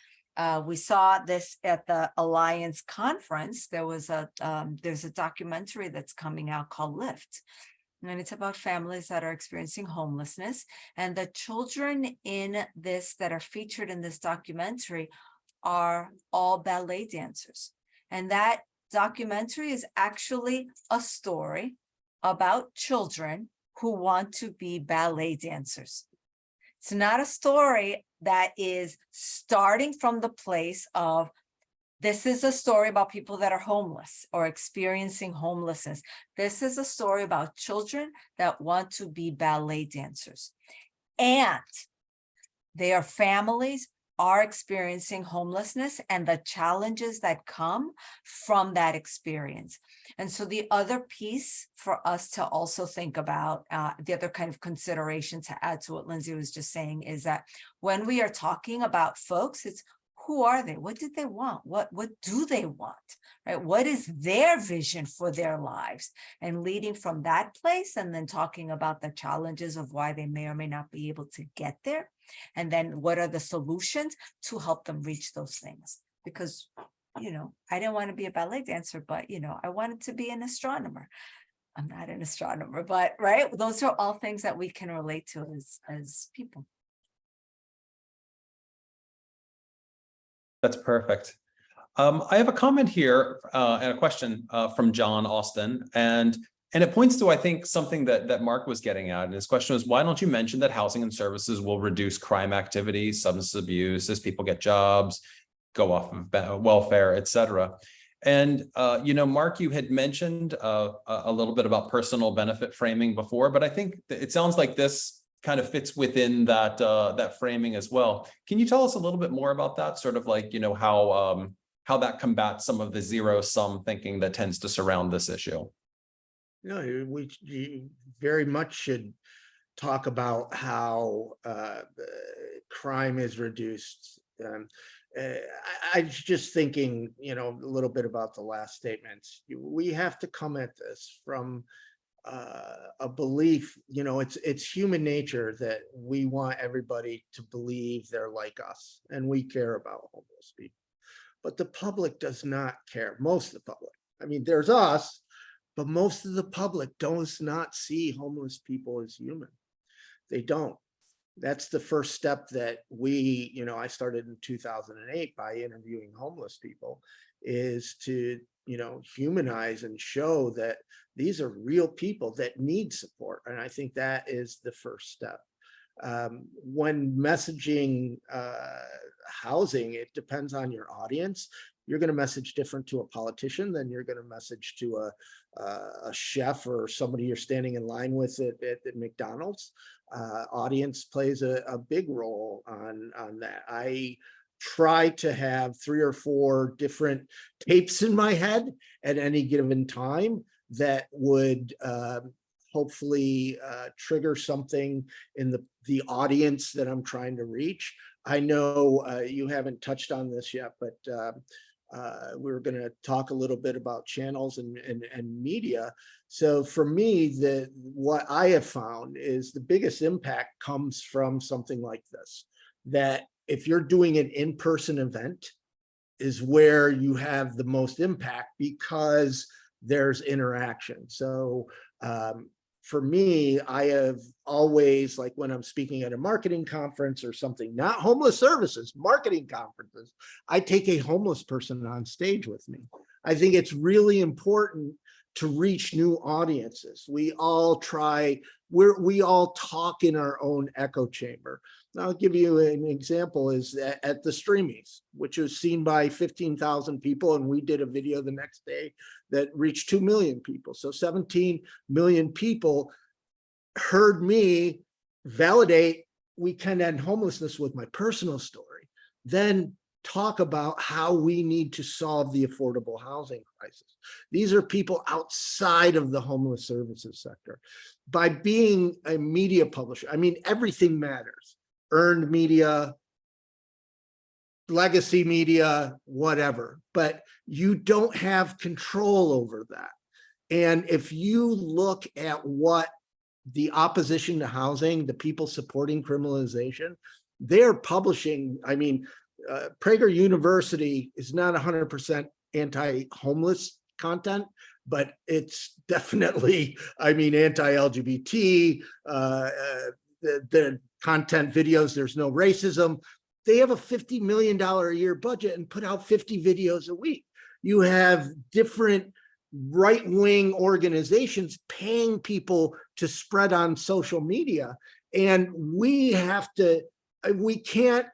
we saw this at the Alliance conference. There's a documentary that's coming out called Lift, and it's about families that are experiencing homelessness, and the children in this that are featured in this documentary are all ballet dancers. And that documentary is actually a story about children who want to be ballet dancers. It's not a story that is starting from the place of, this is a story about people that are homeless or experiencing homelessness. This is a story about children that want to be ballet dancers. And their families are experiencing homelessness and the challenges that come from that experience. And so the other piece for us to also think about, the other kind of consideration to add to what Lindsay was just saying, is that when we are talking about folks, it's who are they? What did they want? What do they want? Right? What is their vision for their lives? And leading from that place, and then talking about the challenges of why they may or may not be able to get there. And then what are the solutions to help them reach those things? Because, you know, I didn't want to be a ballet dancer, but, you know, I wanted to be an astronomer. I'm not an astronomer, but right, those are all things that we can relate to as people. That's perfect. I have a comment here and a question from John Austin, and it points to, I think, something that Mark was getting at. And his question was, why don't you mention that housing and services will reduce crime activity, substance abuse, as people get jobs, go off of welfare, et cetera. And, you know, Mark, you had mentioned a little bit about personal benefit framing before, but I think it sounds like this kind of fits within that that framing as well. Can you tell us a little bit more about that? Sort of like, you know, how that combats some of the zero-sum thinking that tends to surround this issue. No, you very much should talk about how crime is reduced. I was just thinking, you know, a little bit about the last statements. We have to come at this from a belief, you know, it's human nature that we want everybody to believe they're like us and we care about homeless people. But the public does not care. Most of the public. I mean, there's us, but most of the public does not see homeless people as human. They don't. That's the first step that we, you know, I started in 2008 by interviewing homeless people, is to, you know, humanize and show that these are real people that need support. And I think that is the first step. When messaging housing, it depends on your audience. You're going to message different to a politician than you're going to message to a chef or somebody you're standing in line with at McDonald's. Audience plays a big role on that. I try to have 3 or 4 different tapes in my head at any given time that would hopefully trigger something in the audience that I'm trying to reach. I know you haven't touched on this yet, but we're going to talk a little bit about channels and media. So for me, what I have found is the biggest impact comes from something like this, that if you're doing an in-person event is where you have the most impact because there's interaction. So for me, I have always, like when I'm speaking at a marketing conference or something, not homeless services, marketing conferences, I take a homeless person on stage with me. I think it's really important to reach new audiences. We all try, we all talk in our own echo chamber. I'll give you an example is at the Streamies, which was seen by 15,000 people. And we did a video the next day that reached 2 million people. So 17 million people heard me validate we can end homelessness with my personal story, then talk about how we need to solve the affordable housing crisis. These are people outside of the homeless services sector. By being a media publisher, I mean, everything matters. Earned media, legacy media, whatever, but you don't have control over that. And if you look at what the opposition to housing, the people supporting criminalization, they're publishing, I mean, Prager University is not 100% anti-homeless content, but it's definitely, I mean, anti-LGBT, the content videos, there's no racism. They have a $50 million a year budget and put out 50 videos a week. You have different right-wing organizations paying people to spread on social media. And we have to, we can't,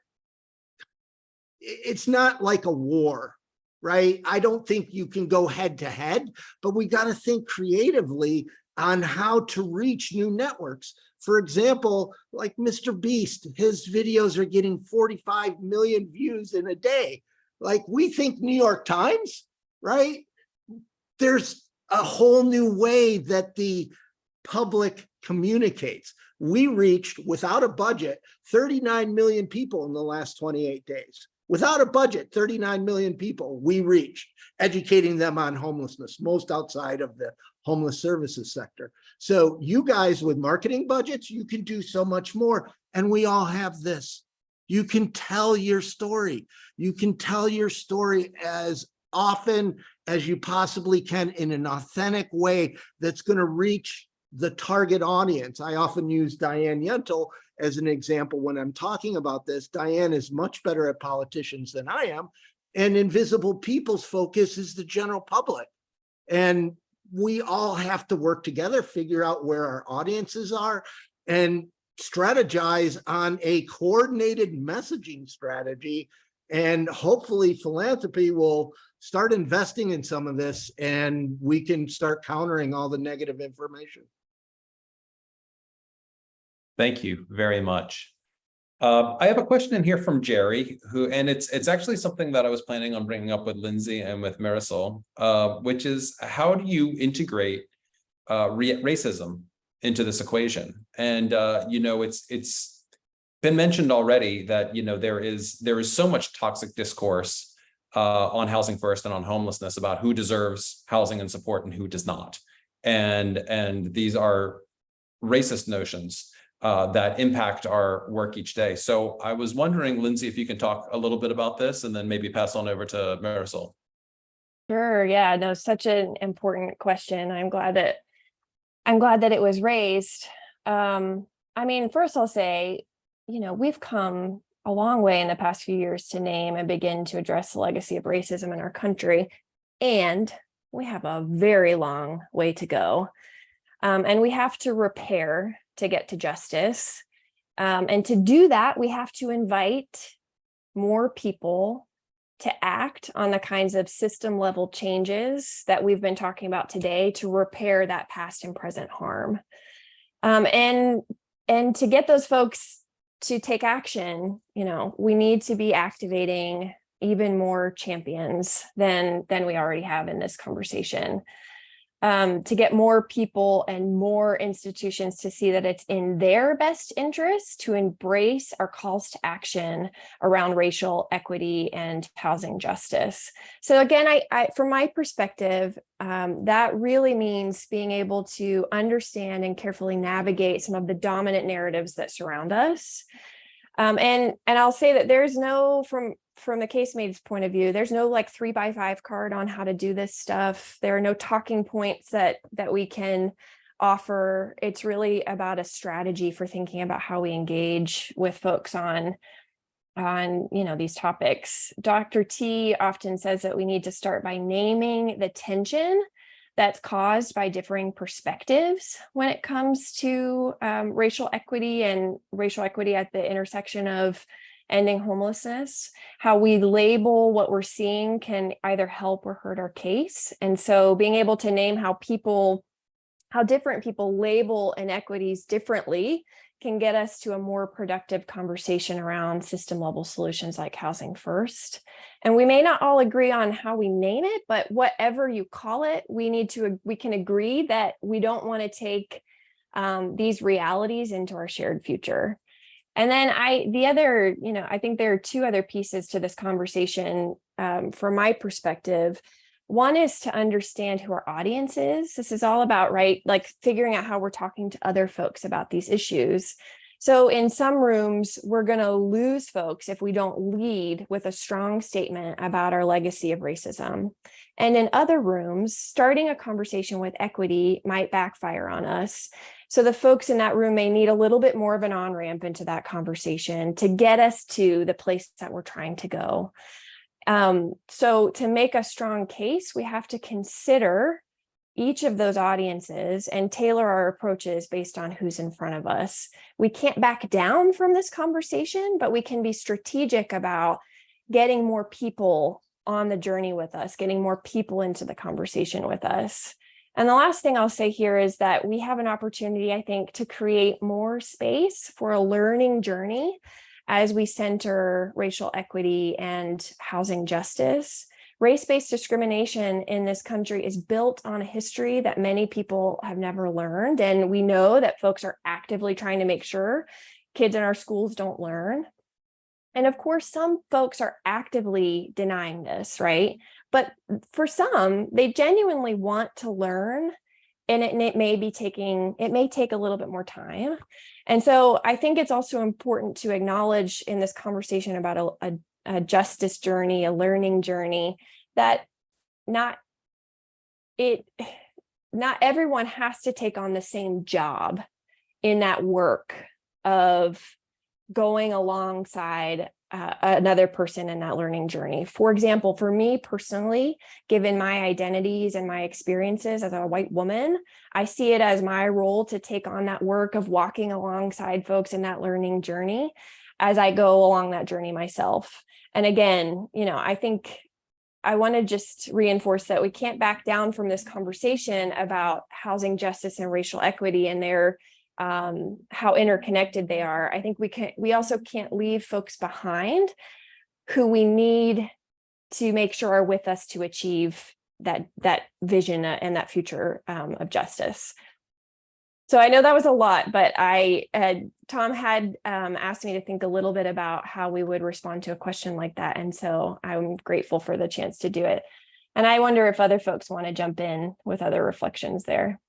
it's not like a war, right? I don't think you can go head to head, but we got to think creatively on how to reach new networks. For example, like Mr. Beast, his videos are getting 45 million views in a day. Like we think New York Times, right? There's a whole new way that the public communicates. We reached, without a budget, 39 million people in the last 28 days. Without a budget, 39 million people we reached, educating them on homelessness, most outside of the homeless services sector. So you guys with marketing budgets, you can do so much more. And we all have this. You can tell your story. You can tell your story as often as you possibly can in an authentic way that's going to reach the target audience. I often use Diane Yentel as an example when I'm talking about this. Diane is much better at politicians than I am, and Invisible People's focus is the general public. And we all have to work together, figure out where our audiences are, and strategize on a coordinated messaging strategy. And hopefully philanthropy will start investing in some of this, and we can start countering all the negative information. Thank you very much. I have a question in here from Jerry, and it's actually something that I was planning on bringing up with Lindsay and with Marisol, which is, how do you integrate racism into this equation? And it's been mentioned already that there is so much toxic discourse on Housing First and on homelessness about who deserves housing and support and who does not, and these are racist notions that impact our work each day. So I was wondering, Lindsay, if you can talk a little bit about this and then maybe pass on over to Marisol. Sure. Yeah, no, such an important question. I'm glad that it was raised. I mean, first I'll say, we've come a long way in the past few years to name and begin to address the legacy of racism in our country. And we have a very long way to go. And we have to repair to get to justice. And to do that, we have to invite more people to act on the kinds of system level changes that we've been talking about today to repair that past and present harm. And to get those folks to take action, we need to be activating even more champions than we already have in this conversation. To get more people and more institutions to see that it's in their best interest to embrace our calls to action around racial equity and housing justice. So again, I from my perspective, that really means being able to understand and carefully navigate some of the dominant narratives that surround us. And I'll say that there's no, from the casemate's point of view, there's no like 3x5 card on how to do this stuff. There are no talking points that we can offer. It's really about a strategy for thinking about how we engage with folks on these topics. Dr. T often says that we need to start by naming the tension that's caused by differing perspectives when it comes to racial equity and racial equity at the intersection of ending homelessness. How we label what we're seeing can either help or hurt our case. And so being able to name how different people label inequities differently can get us to a more productive conversation around system level solutions like Housing First. And we may not all agree on how we name it, but whatever you call it, we can agree that we don't want to take these realities into our shared future. And then I think there are two other pieces to this conversation from my perspective. One is to understand who our audience is. This is all about, like figuring out how we're talking to other folks about these issues. So in some rooms, we're going to lose folks if we don't lead with a strong statement about our legacy of racism. And in other rooms, starting a conversation with equity might backfire on us. So the folks in that room may need a little bit more of an on-ramp into that conversation to get us to the place that we're trying to go. So to make a strong case, we have to consider each of those audiences and tailor our approaches based on who's in front of us. We can't back down from this conversation, but we can be strategic about getting more people on the journey with us, getting more people into the conversation with us. And the last thing I'll say here is that we have an opportunity, I think, to create more space for a learning journey as we center racial equity and housing justice. Race-based discrimination in this country is built on a history that many people have never learned. And we know that folks are actively trying to make sure kids in our schools don't learn. And of course, some folks are actively denying this, right? But for some, they genuinely want to learn, and it may take a little bit more time. And so I think it's also important to acknowledge in this conversation about a justice journey, a learning journey, that not everyone has to take on the same job in that work of going alongside another person in that learning journey. For example, for me personally, given my identities and my experiences as a white woman, I see it as my role to take on that work of walking alongside folks in that learning journey as I go along that journey myself. And again, I think I want to just reinforce that we can't back down from this conversation about housing justice and racial equity and their how interconnected they are. I think we also can't leave folks behind who we need to make sure are with us to achieve that vision and that future of justice. So I know that was a lot, but Tom had asked me to think a little bit about how we would respond to a question like that. And so I'm grateful for the chance to do it. And I wonder if other folks want to jump in with other reflections there.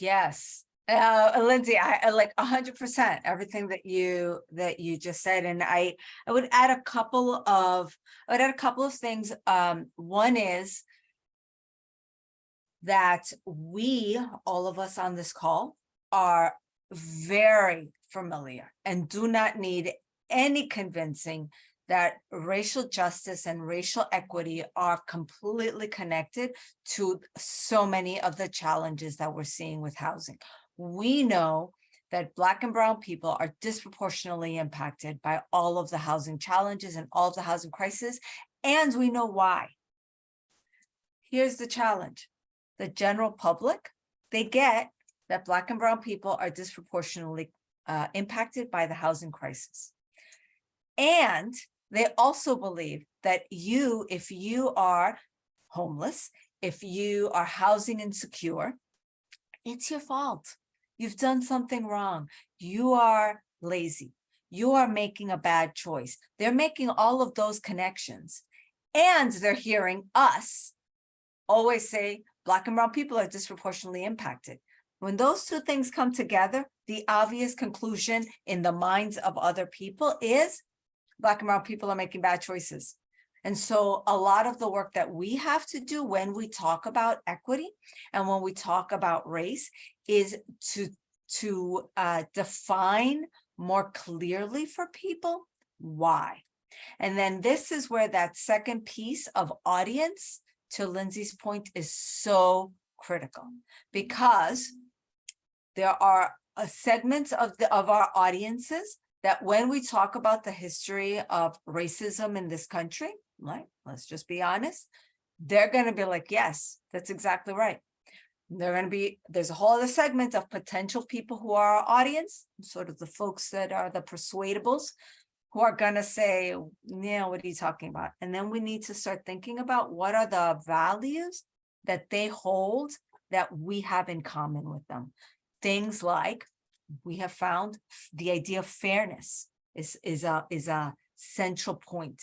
Yes. Lindsay, I like 100% everything that you just said. And I would add a couple of things. One is that all of us on this call, are very familiar and do not need any convincing that racial justice and racial equity are completely connected to so many of the challenges that we're seeing with housing. We know that Black and Brown people are disproportionately impacted by all of the housing challenges and all of the housing crisis, and we know why. Here's the challenge. The general public, they get that Black and Brown people are disproportionately impacted by the housing crisis. And they also believe that if you are homeless, if you are housing insecure, it's your fault. You've done something wrong. You are lazy. You are making a bad choice. They're making all of those connections. And they're hearing us always say, Black and Brown people are disproportionately impacted. When those two things come together, the obvious conclusion in the minds of other people is Black and Brown people are making bad choices. And so a lot of the work that we have to do when we talk about equity and when we talk about race is to define more clearly for people why. And then this is where that second piece of audience, to Lindsay's point, is so critical, because there are segments of our audiences that when we talk about the history of racism in this country, right, let's just be honest, they're going to be like, yes, that's exactly right. There's a whole other segment of potential people who are our audience, sort of the folks that are the persuadables, who are going to say, yeah, what are you talking about? And then we need to start thinking about what are the values that they hold that we have in common with them. Things like, we have found the idea of fairness is a central point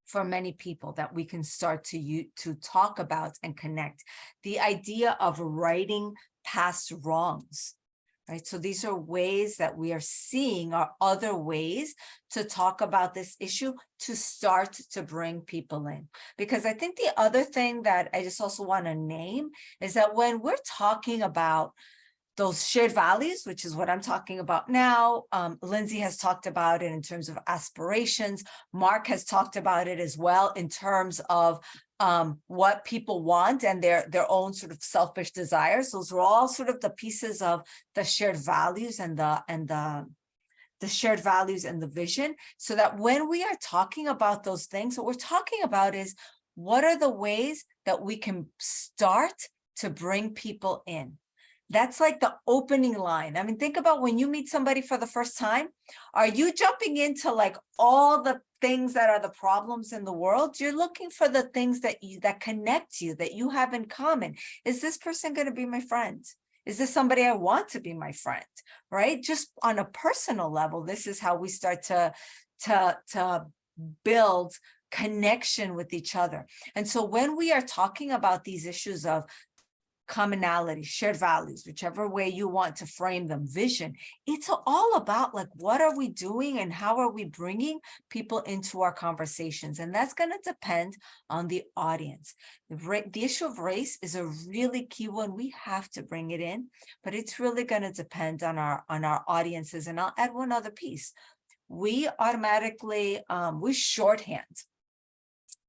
for many people that we can start to talk about and connect. The idea of righting past wrongs, right? So these are ways that we are seeing are other ways to talk about this issue to start to bring people in. Because I think the other thing that I just also want to name is that when we're talking about those shared values, which is what I'm talking about now. Lindsay has talked about it in terms of aspirations. Mark has talked about it as well in terms of what people want and their own sort of selfish desires. Those are all sort of the pieces of the shared values and the shared values and the vision. So that when we are talking about those things, what we're talking about is what are the ways that we can start to bring people in. That's like the opening line. I mean, think about when you meet somebody for the first time, are you jumping into like all the things that are the problems in the world? You're looking for the things that connect you, that you have in common. Is this person going to be my friend? Is this somebody I want to be my friend, right? Just on a personal level, this is how we start to build connection with each other. And so when we are talking about these issues of commonality, shared values, whichever way you want to frame them, vision, it's all about like, what are we doing and how are we bringing people into our conversations? And that's going to depend on the audience. The issue of race is a really key one. We have to bring it in, but it's really going to depend on our audiences. And I'll add one other piece. We automatically, we shorthand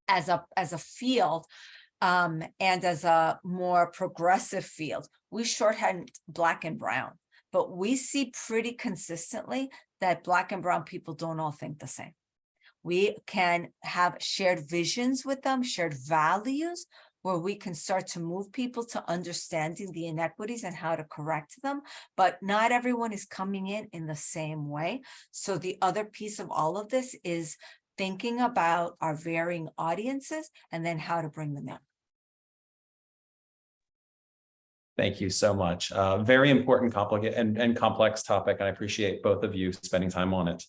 as a field, and as a more progressive field, we shorthand Black and brown, but we see pretty consistently that Black and brown people don't all think the same. We can have shared visions with them, shared values, where we can start to move people to understanding the inequities and how to correct them, but not everyone is coming in the same way. So the other piece of all of this is thinking about our varying audiences and then how to bring them in. Thank you so much. Very important, complicated, and complex topic, and I appreciate both of you spending time on it.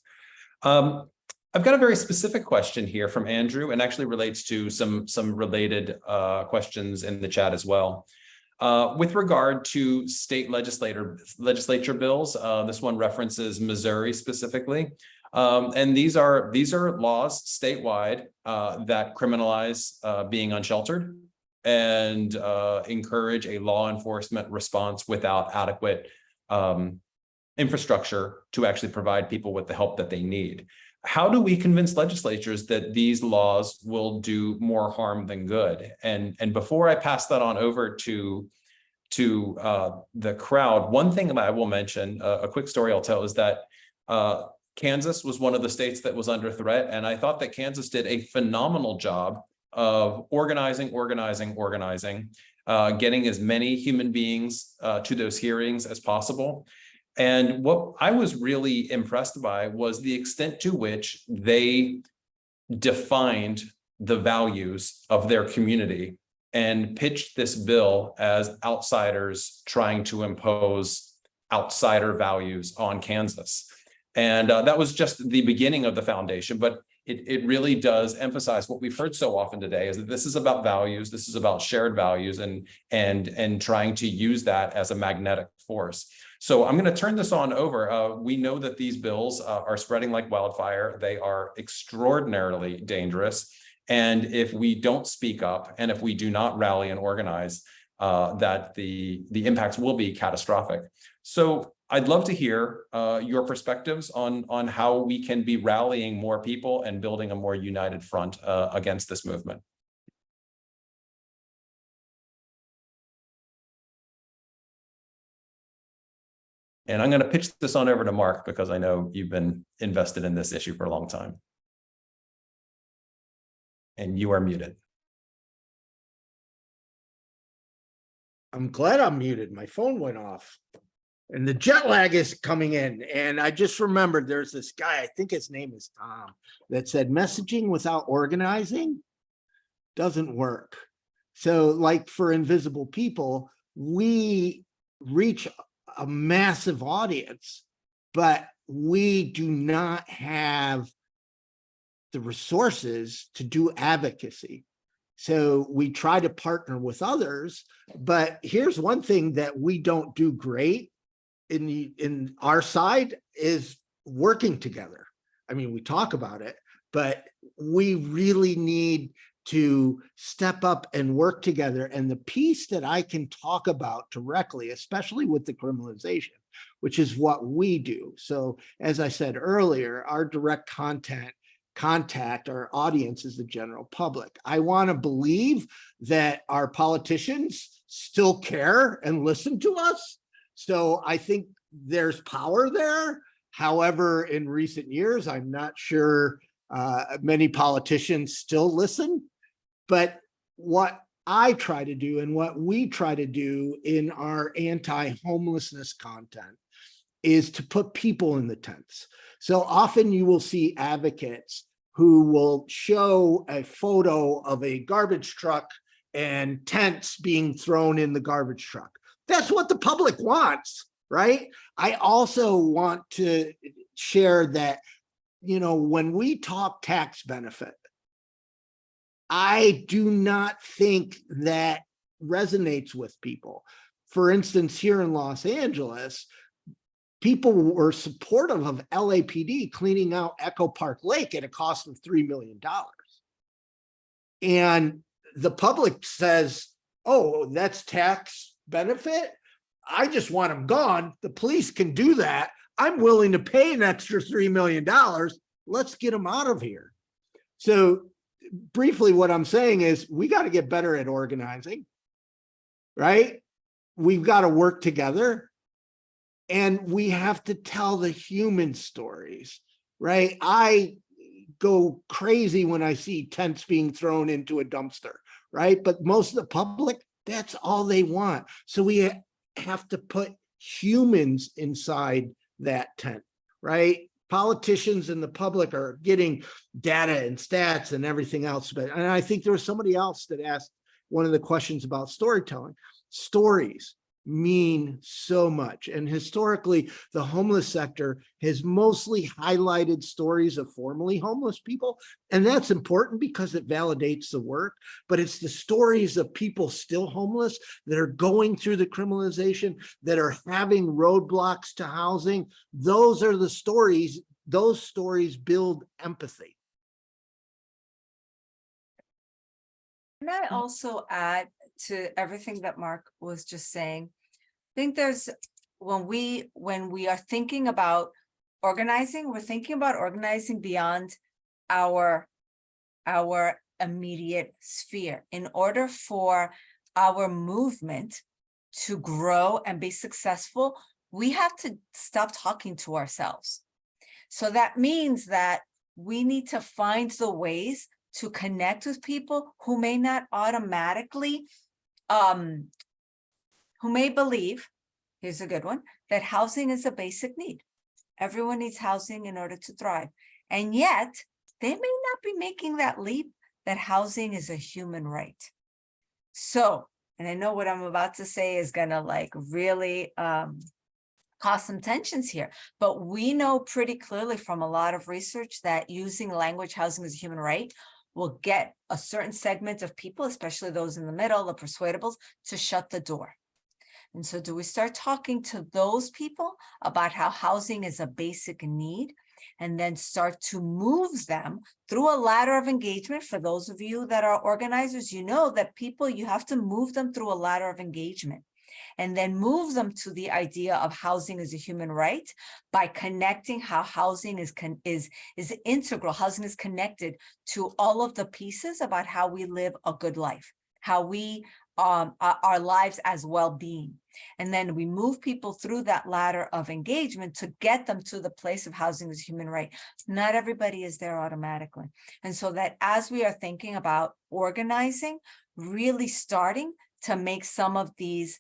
I've got a very specific question here from Andrew, and actually relates to some related questions in the chat as well. With regard to state legislature bills, this one references Missouri specifically, and these are laws statewide that criminalize being unsheltered and encourage a law enforcement response without adequate infrastructure to actually provide people with the help that they need. How do we convince legislatures that these laws will do more harm than good? And before I pass that on over to the crowd, one thing that I will mention, a quick story I'll tell, is that Kansas was one of the states that was under threat, and I thought that Kansas did a phenomenal job of organizing, getting as many human beings to those hearings as possible. And what I was really impressed by was the extent to which they defined the values of their community and pitched this bill as outsiders trying to impose outsider values on Kansas. And that was just the beginning of the foundation, but it really does emphasize what we've heard so often today, is that this is about values, this is about shared values, and trying to use that as a magnetic force. So I'm going to turn this on over. We know that these bills are spreading like wildfire. They are extraordinarily dangerous. And if we don't speak up, and if we do not rally and organize, that the impacts will be catastrophic. So I'd love to hear your perspectives on how we can be rallying more people and building a more united front against this movement. And I'm going to pitch this on over to Mark, because I know you've been invested in this issue for a long time. And you are muted. I'm glad I'm muted. My phone went off. And the jet lag is coming in. And I just remembered there's this guy, I think his name is Tom, that said messaging without organizing doesn't work. So like for Invisible People, we reach a massive audience, but we do not have the resources to do advocacy. So we try to partner with others, but here's one thing that we don't do great in our side is working together. I mean, we talk about it, but we really need to step up and work together. And the piece that I can talk about directly, especially with the criminalization, which is what we do. So as I said earlier, our direct contact, our audience is the general public. I want to believe that our politicians still care and listen to us. So I think there's power there. However, in recent years, I'm not sure many politicians still listen. But what I try to do and what we try to do in our anti-homelessness content is to put people in the tents. So often you will see advocates who will show a photo of a garbage truck and tents being thrown in the garbage truck. That's what the public wants, right? I also want to share that, when we talk tax benefit, I do not think that resonates with people. For instance, here in Los Angeles, people were supportive of LAPD cleaning out Echo Park Lake at a cost of $3 million. And the public says, oh, that's tax benefit. I just want them gone. The police can do that. I'm willing to pay an extra $3 million. Let's get them out of here. So briefly, what I'm saying is we got to get better at organizing, right? We've got to work together, and we have to tell the human stories, right? I go crazy when I see tents being thrown into a dumpster, right? But most of the public, that's all they want. So we have to put humans inside that tent, right? Politicians and the public are getting data and stats and everything else. And I think there was somebody else that asked one of the questions about storytelling. Stories mean so much. And historically, the homeless sector has mostly highlighted stories of formerly homeless people. And that's important because it validates the work, but it's the stories of people still homeless that are going through the criminalization, that are having roadblocks to housing. Those are the stories. Those stories build empathy. Can I also add to everything that Mark was just saying? I think there's, when we are thinking about organizing, we're thinking about organizing beyond our immediate sphere. In order for our movement to grow and be successful, we have to stop talking to ourselves. So that means that we need to find the ways to connect with people who may not automatically, who may believe, here's a good one, that housing is a basic need. Everyone needs housing in order to thrive. And yet they may not be making that leap that housing is a human right. So, and I know what I'm about to say is gonna like really cause some tensions here, but we know pretty clearly from a lot of research that using language housing as a human right will get a certain segment of people, especially those in the middle, the persuadables, to shut the door. And so do we start talking to those people about how housing is a basic need, and then start to move them through a ladder of engagement? For those of you that are organizers, you know that people, you have to move them through a ladder of engagement, and then move them to the idea of housing as a human right by connecting how housing is integral. Housing is connected to all of the pieces about how we live a good life, how we our lives as well-being. And then we move people through that ladder of engagement to get them to the place of housing as a human right. Not everybody is there automatically. And so that as we are thinking about organizing, really starting to make some of these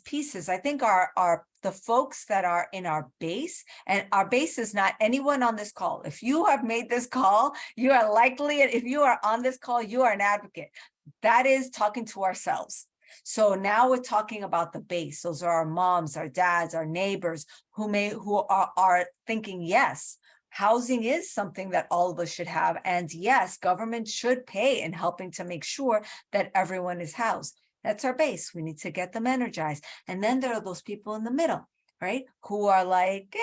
pieces, I think the folks that are in our base, and our base is not anyone on this call. If you have made this call, you are likely, if you are on this call, you are an advocate. That is talking to ourselves. So now we're talking about the base. Those are our moms, our dads, our neighbors who are thinking, yes, housing is something that all of us should have. And yes, government should pay in helping to make sure that everyone is housed. That's our base. We need to get them energized. And then there are those people in the middle, right? Who are like,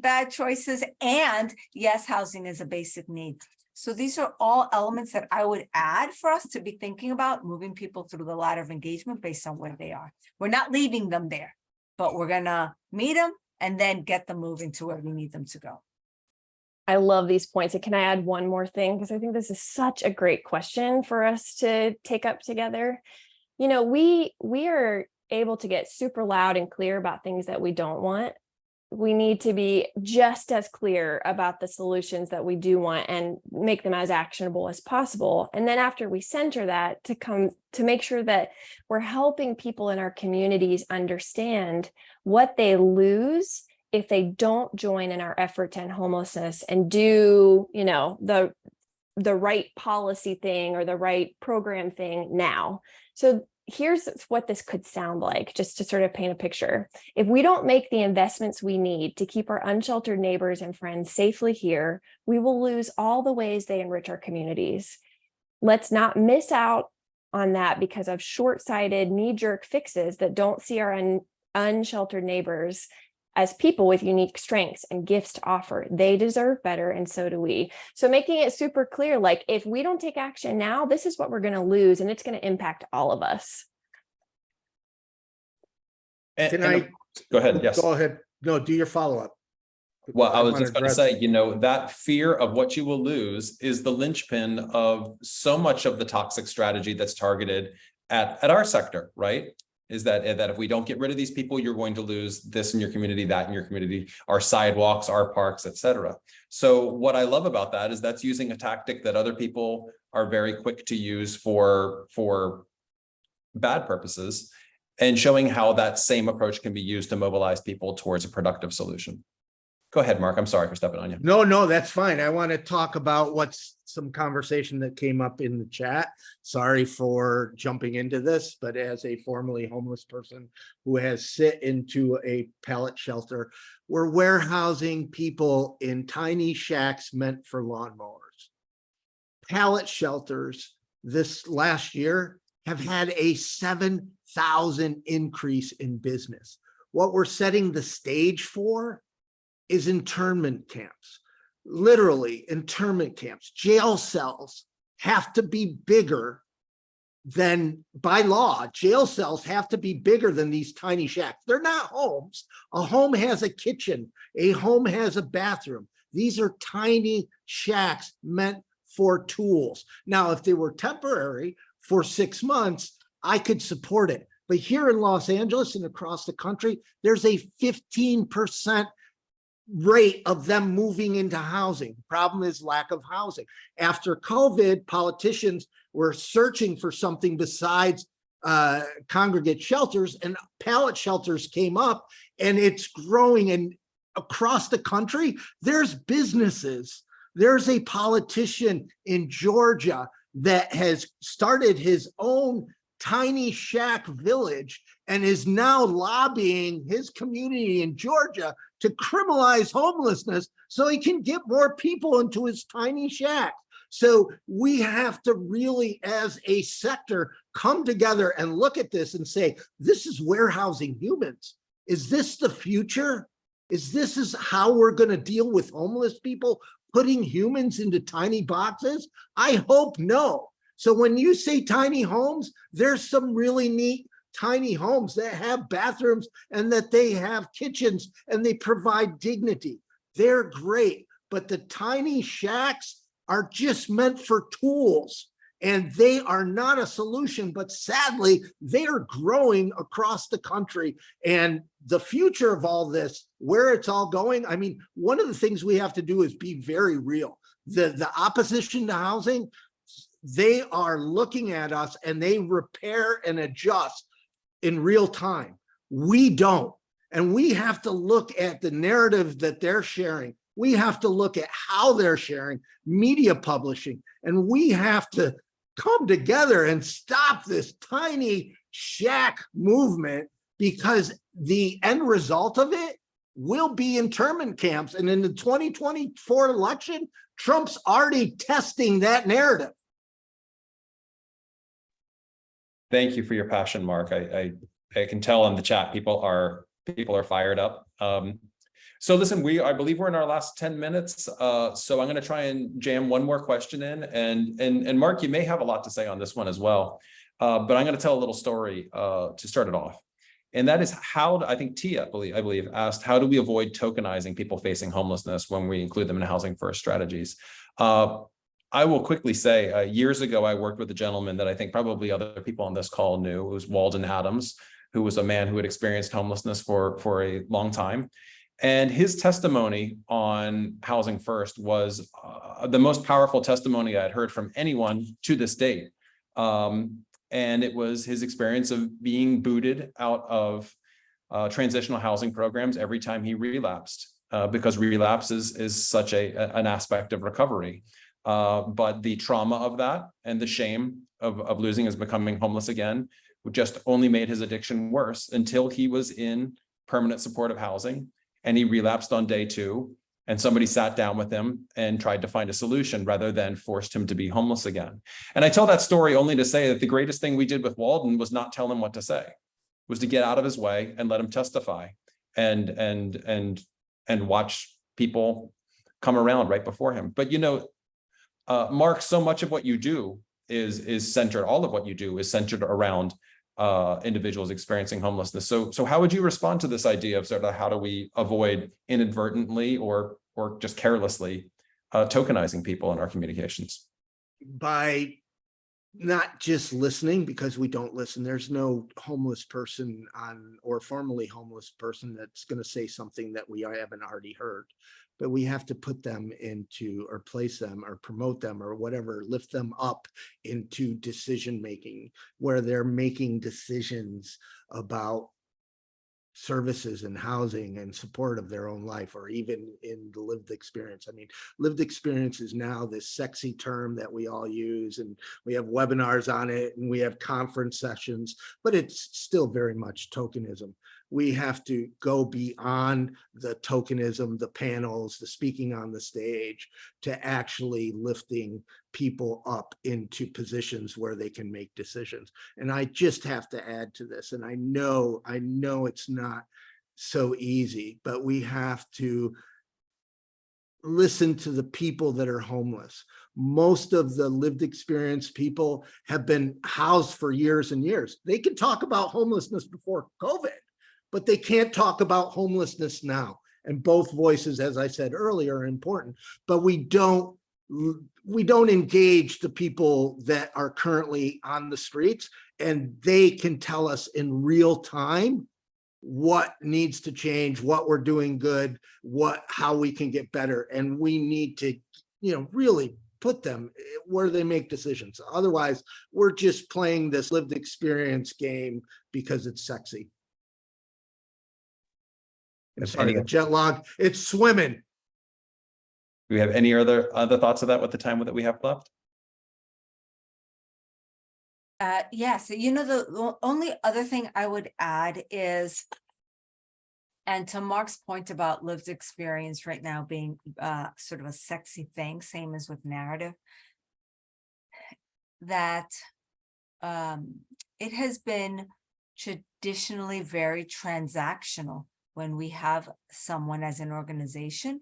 bad choices. And yes, housing is a basic need. So these are all elements that I would add for us to be thinking about, moving people through the ladder of engagement based on where they are. We're not leaving them there, but we're gonna meet them and then get them moving to where we need them to go. I love these points. And can I add one more thing? Because I think this is such a great question for us to take up together. You know, we are able to get super loud and clear about things that we don't want. We need to be just as clear about the solutions that we do want and make them as actionable as possible. And then after we center that, to make sure that we're helping people in our communities understand what they lose if they don't join in our effort to end homelessness and do, you know, the right policy thing or the right program thing now. So here's what this could sound like, just to sort of paint a picture. If we don't make the investments we need to keep our unsheltered neighbors and friends safely here, we will lose all the ways they enrich our communities. Let's not miss out on that because of short-sighted, knee-jerk fixes that don't see our unsheltered neighbors as people with unique strengths and gifts to offer. They deserve better, and so do we. So making it super clear, like, if we don't take action now, this is what we're going to lose, and it's going to impact all of us. Can I? Go ahead. Yes. Go ahead. No, do your follow-up. Well, I was just going to address- say, you know, that fear of what you will lose is the linchpin of so much of the toxic strategy that's targeted at our sector, right? Is that if we don't get rid of these people, you're going to lose this in your community, that in your community, our sidewalks, our parks, et cetera. So what I love about that is that's using a tactic that other people are very quick to use for bad purposes, and showing how that same approach can be used to mobilize people towards a productive solution. Go ahead, Mark. I'm sorry for stepping on you. No, that's fine. I want to talk about what's some conversation that came up in the chat. Sorry for jumping into this, but as a formerly homeless person who has sit into a pallet shelter, we're warehousing people in tiny shacks meant for lawnmowers. Pallet shelters this last year have had a 7,000 increase in business. What we're setting the stage for is internment camps. Literally, internment camps. Jail cells have to be bigger than, by law, jail cells have to be bigger than these tiny shacks. They're not homes. A home has a kitchen. A home has a bathroom. These are tiny shacks meant for tools. Now, if they were temporary for 6 months, I could support it. But here in Los Angeles and across the country, there's a 15% rate of them moving into housing. The problem is lack of housing. After COVID, politicians were searching for something besides congregate shelters, and pallet shelters came up, and it's growing. And across the country, there's businesses. There's a politician in Georgia that has started his own tiny shack village and is now lobbying his community in Georgia to criminalize homelessness so he can get more people into his tiny shack. So we have to really, as a sector, come together and look at this and say, this is warehousing humans. Is this the future? Is this how we're going to deal with homeless people, putting humans into tiny boxes? I hope no. So when you say tiny homes, there's some really neat tiny homes that have bathrooms and that they have kitchens and they provide dignity. They're great, but the tiny shacks are just meant for tools, and they are not a solution, but sadly, they are growing across the country. And the future of all this, where it's all going, I mean, one of the things we have to do is be very real. The opposition to housing, they are looking at us and they repair and adjust in real time. We don't. And we have to look at the narrative that they're sharing. We have to look at how they're sharing, media publishing, and we have to come together and stop this tiny shack movement, because the end result of it will be internment camps. And in the 2024 election, Trump's already testing that narrative. Thank you for your passion, Mark. I can tell in the chat people are fired up. So listen, I believe we're in our last 10 minutes. So I'm going to try and jam one more question in, and Mark, you may have a lot to say on this one as well. But I'm going to tell a little story to start it off. And that is how, I think Tia, I believe, asked, how do we avoid tokenizing people facing homelessness when we include them in housing first strategies? I will quickly say, years ago, I worked with a gentleman that I think probably other people on this call knew. It was Walden Adams, who was a man who had experienced homelessness for a long time. And his testimony on housing first was the most powerful testimony I had heard from anyone to this date. And it was his experience of being booted out of transitional housing programs every time he relapsed, because relapse is such an aspect of recovery. But the trauma of that and the shame of losing is becoming homeless again, just only made his addiction worse until he was in permanent supportive housing and he relapsed on day 2. And somebody sat down with him and tried to find a solution rather than forced him to be homeless again. And I tell that story only to say that the greatest thing we did with Walden was not tell him what to say, was to get out of his way and let him testify and watch people come around right before him. But Mark, so much of what you do is centered, all of what you do is centered around individuals experiencing homelessness. So how would you respond to this idea of sort of how do we avoid inadvertently or just carelessly tokenizing people in our communications? By not just listening, because we don't listen. There's no homeless person or formerly homeless person that's going to say something that we haven't already heard. But we have to put them into, or place them, or promote them, or whatever, lift them up into decision making, where they're making decisions about services and housing and support of their own life, or even in the lived experience. I mean, lived experience is now this sexy term that we all use, and we have webinars on it and we have conference sessions, but it's still very much tokenism. We have to go beyond the tokenism, the panels, the speaking on the stage, to actually lifting people up into positions where they can make decisions. And I just have to add to this, and I know it's not so easy, but we have to listen to the people that are homeless. Most of the lived experience people have been housed for years and years. They can talk about homelessness before COVID, but they can't talk about homelessness now. And both voices, as I said earlier, are important, but we don't engage the people that are currently on the streets, and they can tell us in real time what needs to change, what we're doing good, how we can get better. And we need to, really put them where they make decisions. Otherwise, we're just playing this lived experience game because it's sexy. Sorry, the jet lag, it's swimming. Do we have any other thoughts of that with the time that we have left? Yes, the only other thing I would add is, and to Mark's point about lived experience right now being sort of a sexy thing, same as with narrative, that it has been traditionally very transactional when we have someone as an organization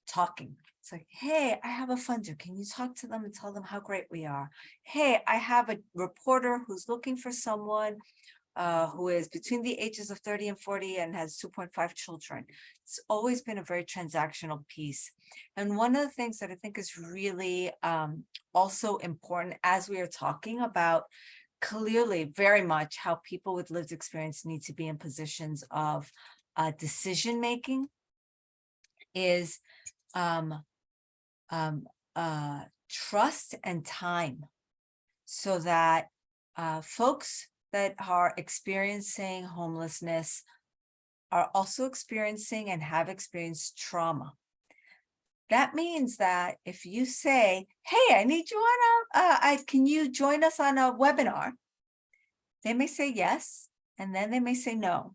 talking. It's like, hey, I have a funder. Can you talk to them and tell them how great we are? Hey, I have a reporter who's looking for someone who is between the ages of 30 and 40 and has 2.5 children. It's always been a very transactional piece. And one of the things that I think is really also important as we are talking about clearly very much how people with lived experience need to be in positions of decision making is trust and time, so that folks that are experiencing homelessness are also experiencing and have experienced trauma. That means that if you say, hey, I need you on can you join us on a webinar? They may say yes, and then they may say no.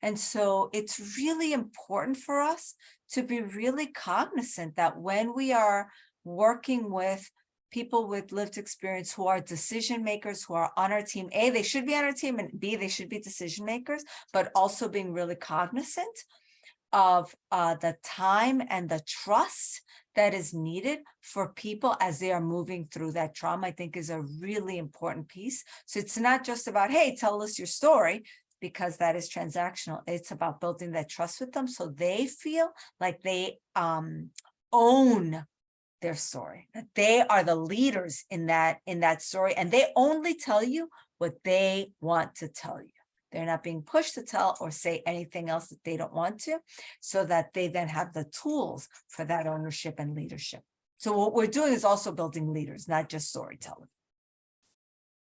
And so it's really important for us to be really cognizant that when we are working with people with lived experience who are decision makers, who are on our team, A, they should be on our team, and B, they should be decision makers, but also being really cognizant of the time and the trust that is needed for people as they are moving through that trauma, I think is a really important piece. So it's not just about, hey, tell us your story, because that is transactional. It's about building that trust with them so they feel like they own their story, that they are the leaders in that story, and they only tell you what they want to tell you. They're not being pushed to tell or say anything else that they don't want to, so that they then have the tools for that ownership and leadership. So what we're doing is also building leaders, not just storytellers.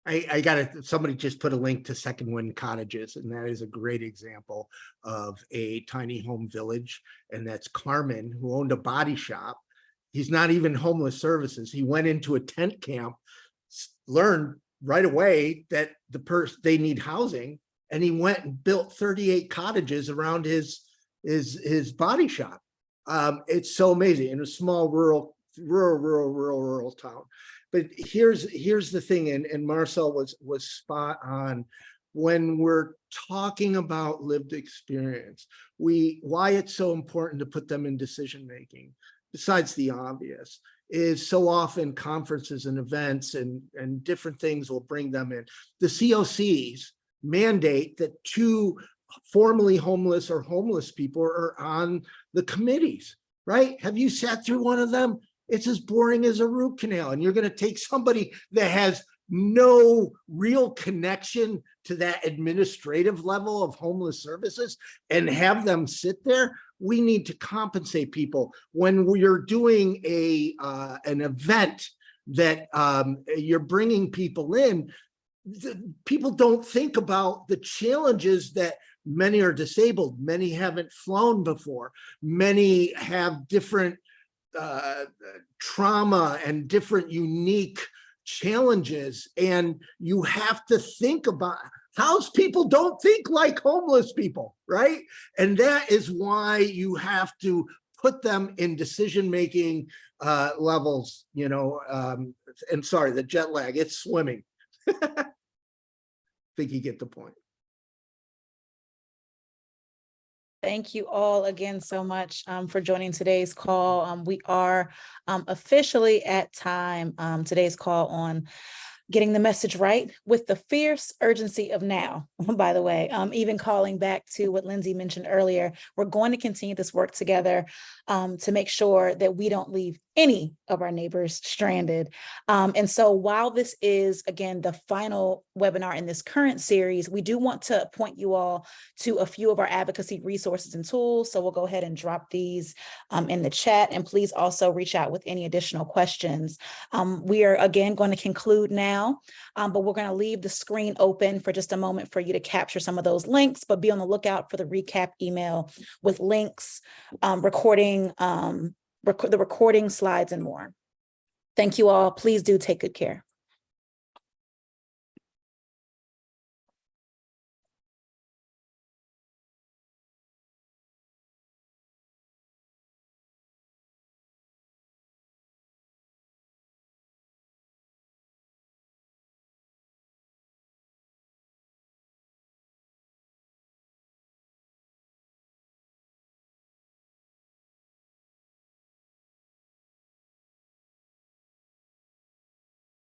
I got it. Somebody just put a link to Second Wind Cottages, and that is a great example of a tiny home village. And that's Carmen, who owned a body shop. He's not even homeless services. He went into a tent camp, learned right away that they need housing, and he went and built 38 cottages around his body shop. It's so amazing in a small rural town. But here's the thing, and Marcel was spot on. When we're talking about lived experience, why it's so important to put them in decision making, besides the obvious, is so often conferences and events and different things will bring them in. The COCs mandate that 2 formerly homeless or homeless people are on the committees, right? Have you sat through one of them? It's as boring as a root canal, and you're going to take somebody that has no real connection to that administrative level of homeless services and have them sit there. We need to compensate people when we're doing an event that you're bringing people in. People don't think about the challenges that many are disabled, many haven't flown before, many have different trauma and different unique challenges, and you have to think about house people don't think like homeless people, right? And that is why you have to put them in decision-making levels, and sorry, the jet lag, it's swimming. Think you get the point. Thank you all again so much for joining today's call. We are officially at time, today's call on getting the message right with the fierce urgency of now, by the way, even calling back to what Lindsay mentioned earlier, we're going to continue this work together to make sure that we don't leave any of our neighbors stranded. And so while this is, again, the final webinar in this current series, we do want to point you all to a few of our advocacy resources and tools. So we'll go ahead and drop these in the chat, and please also reach out with any additional questions. We are, again, going to conclude now. But we're going to leave the screen open for just a moment for you to capture some of those links, but be on the lookout for the recap email with links, the recording slides and more. Thank you all. Please do take good care.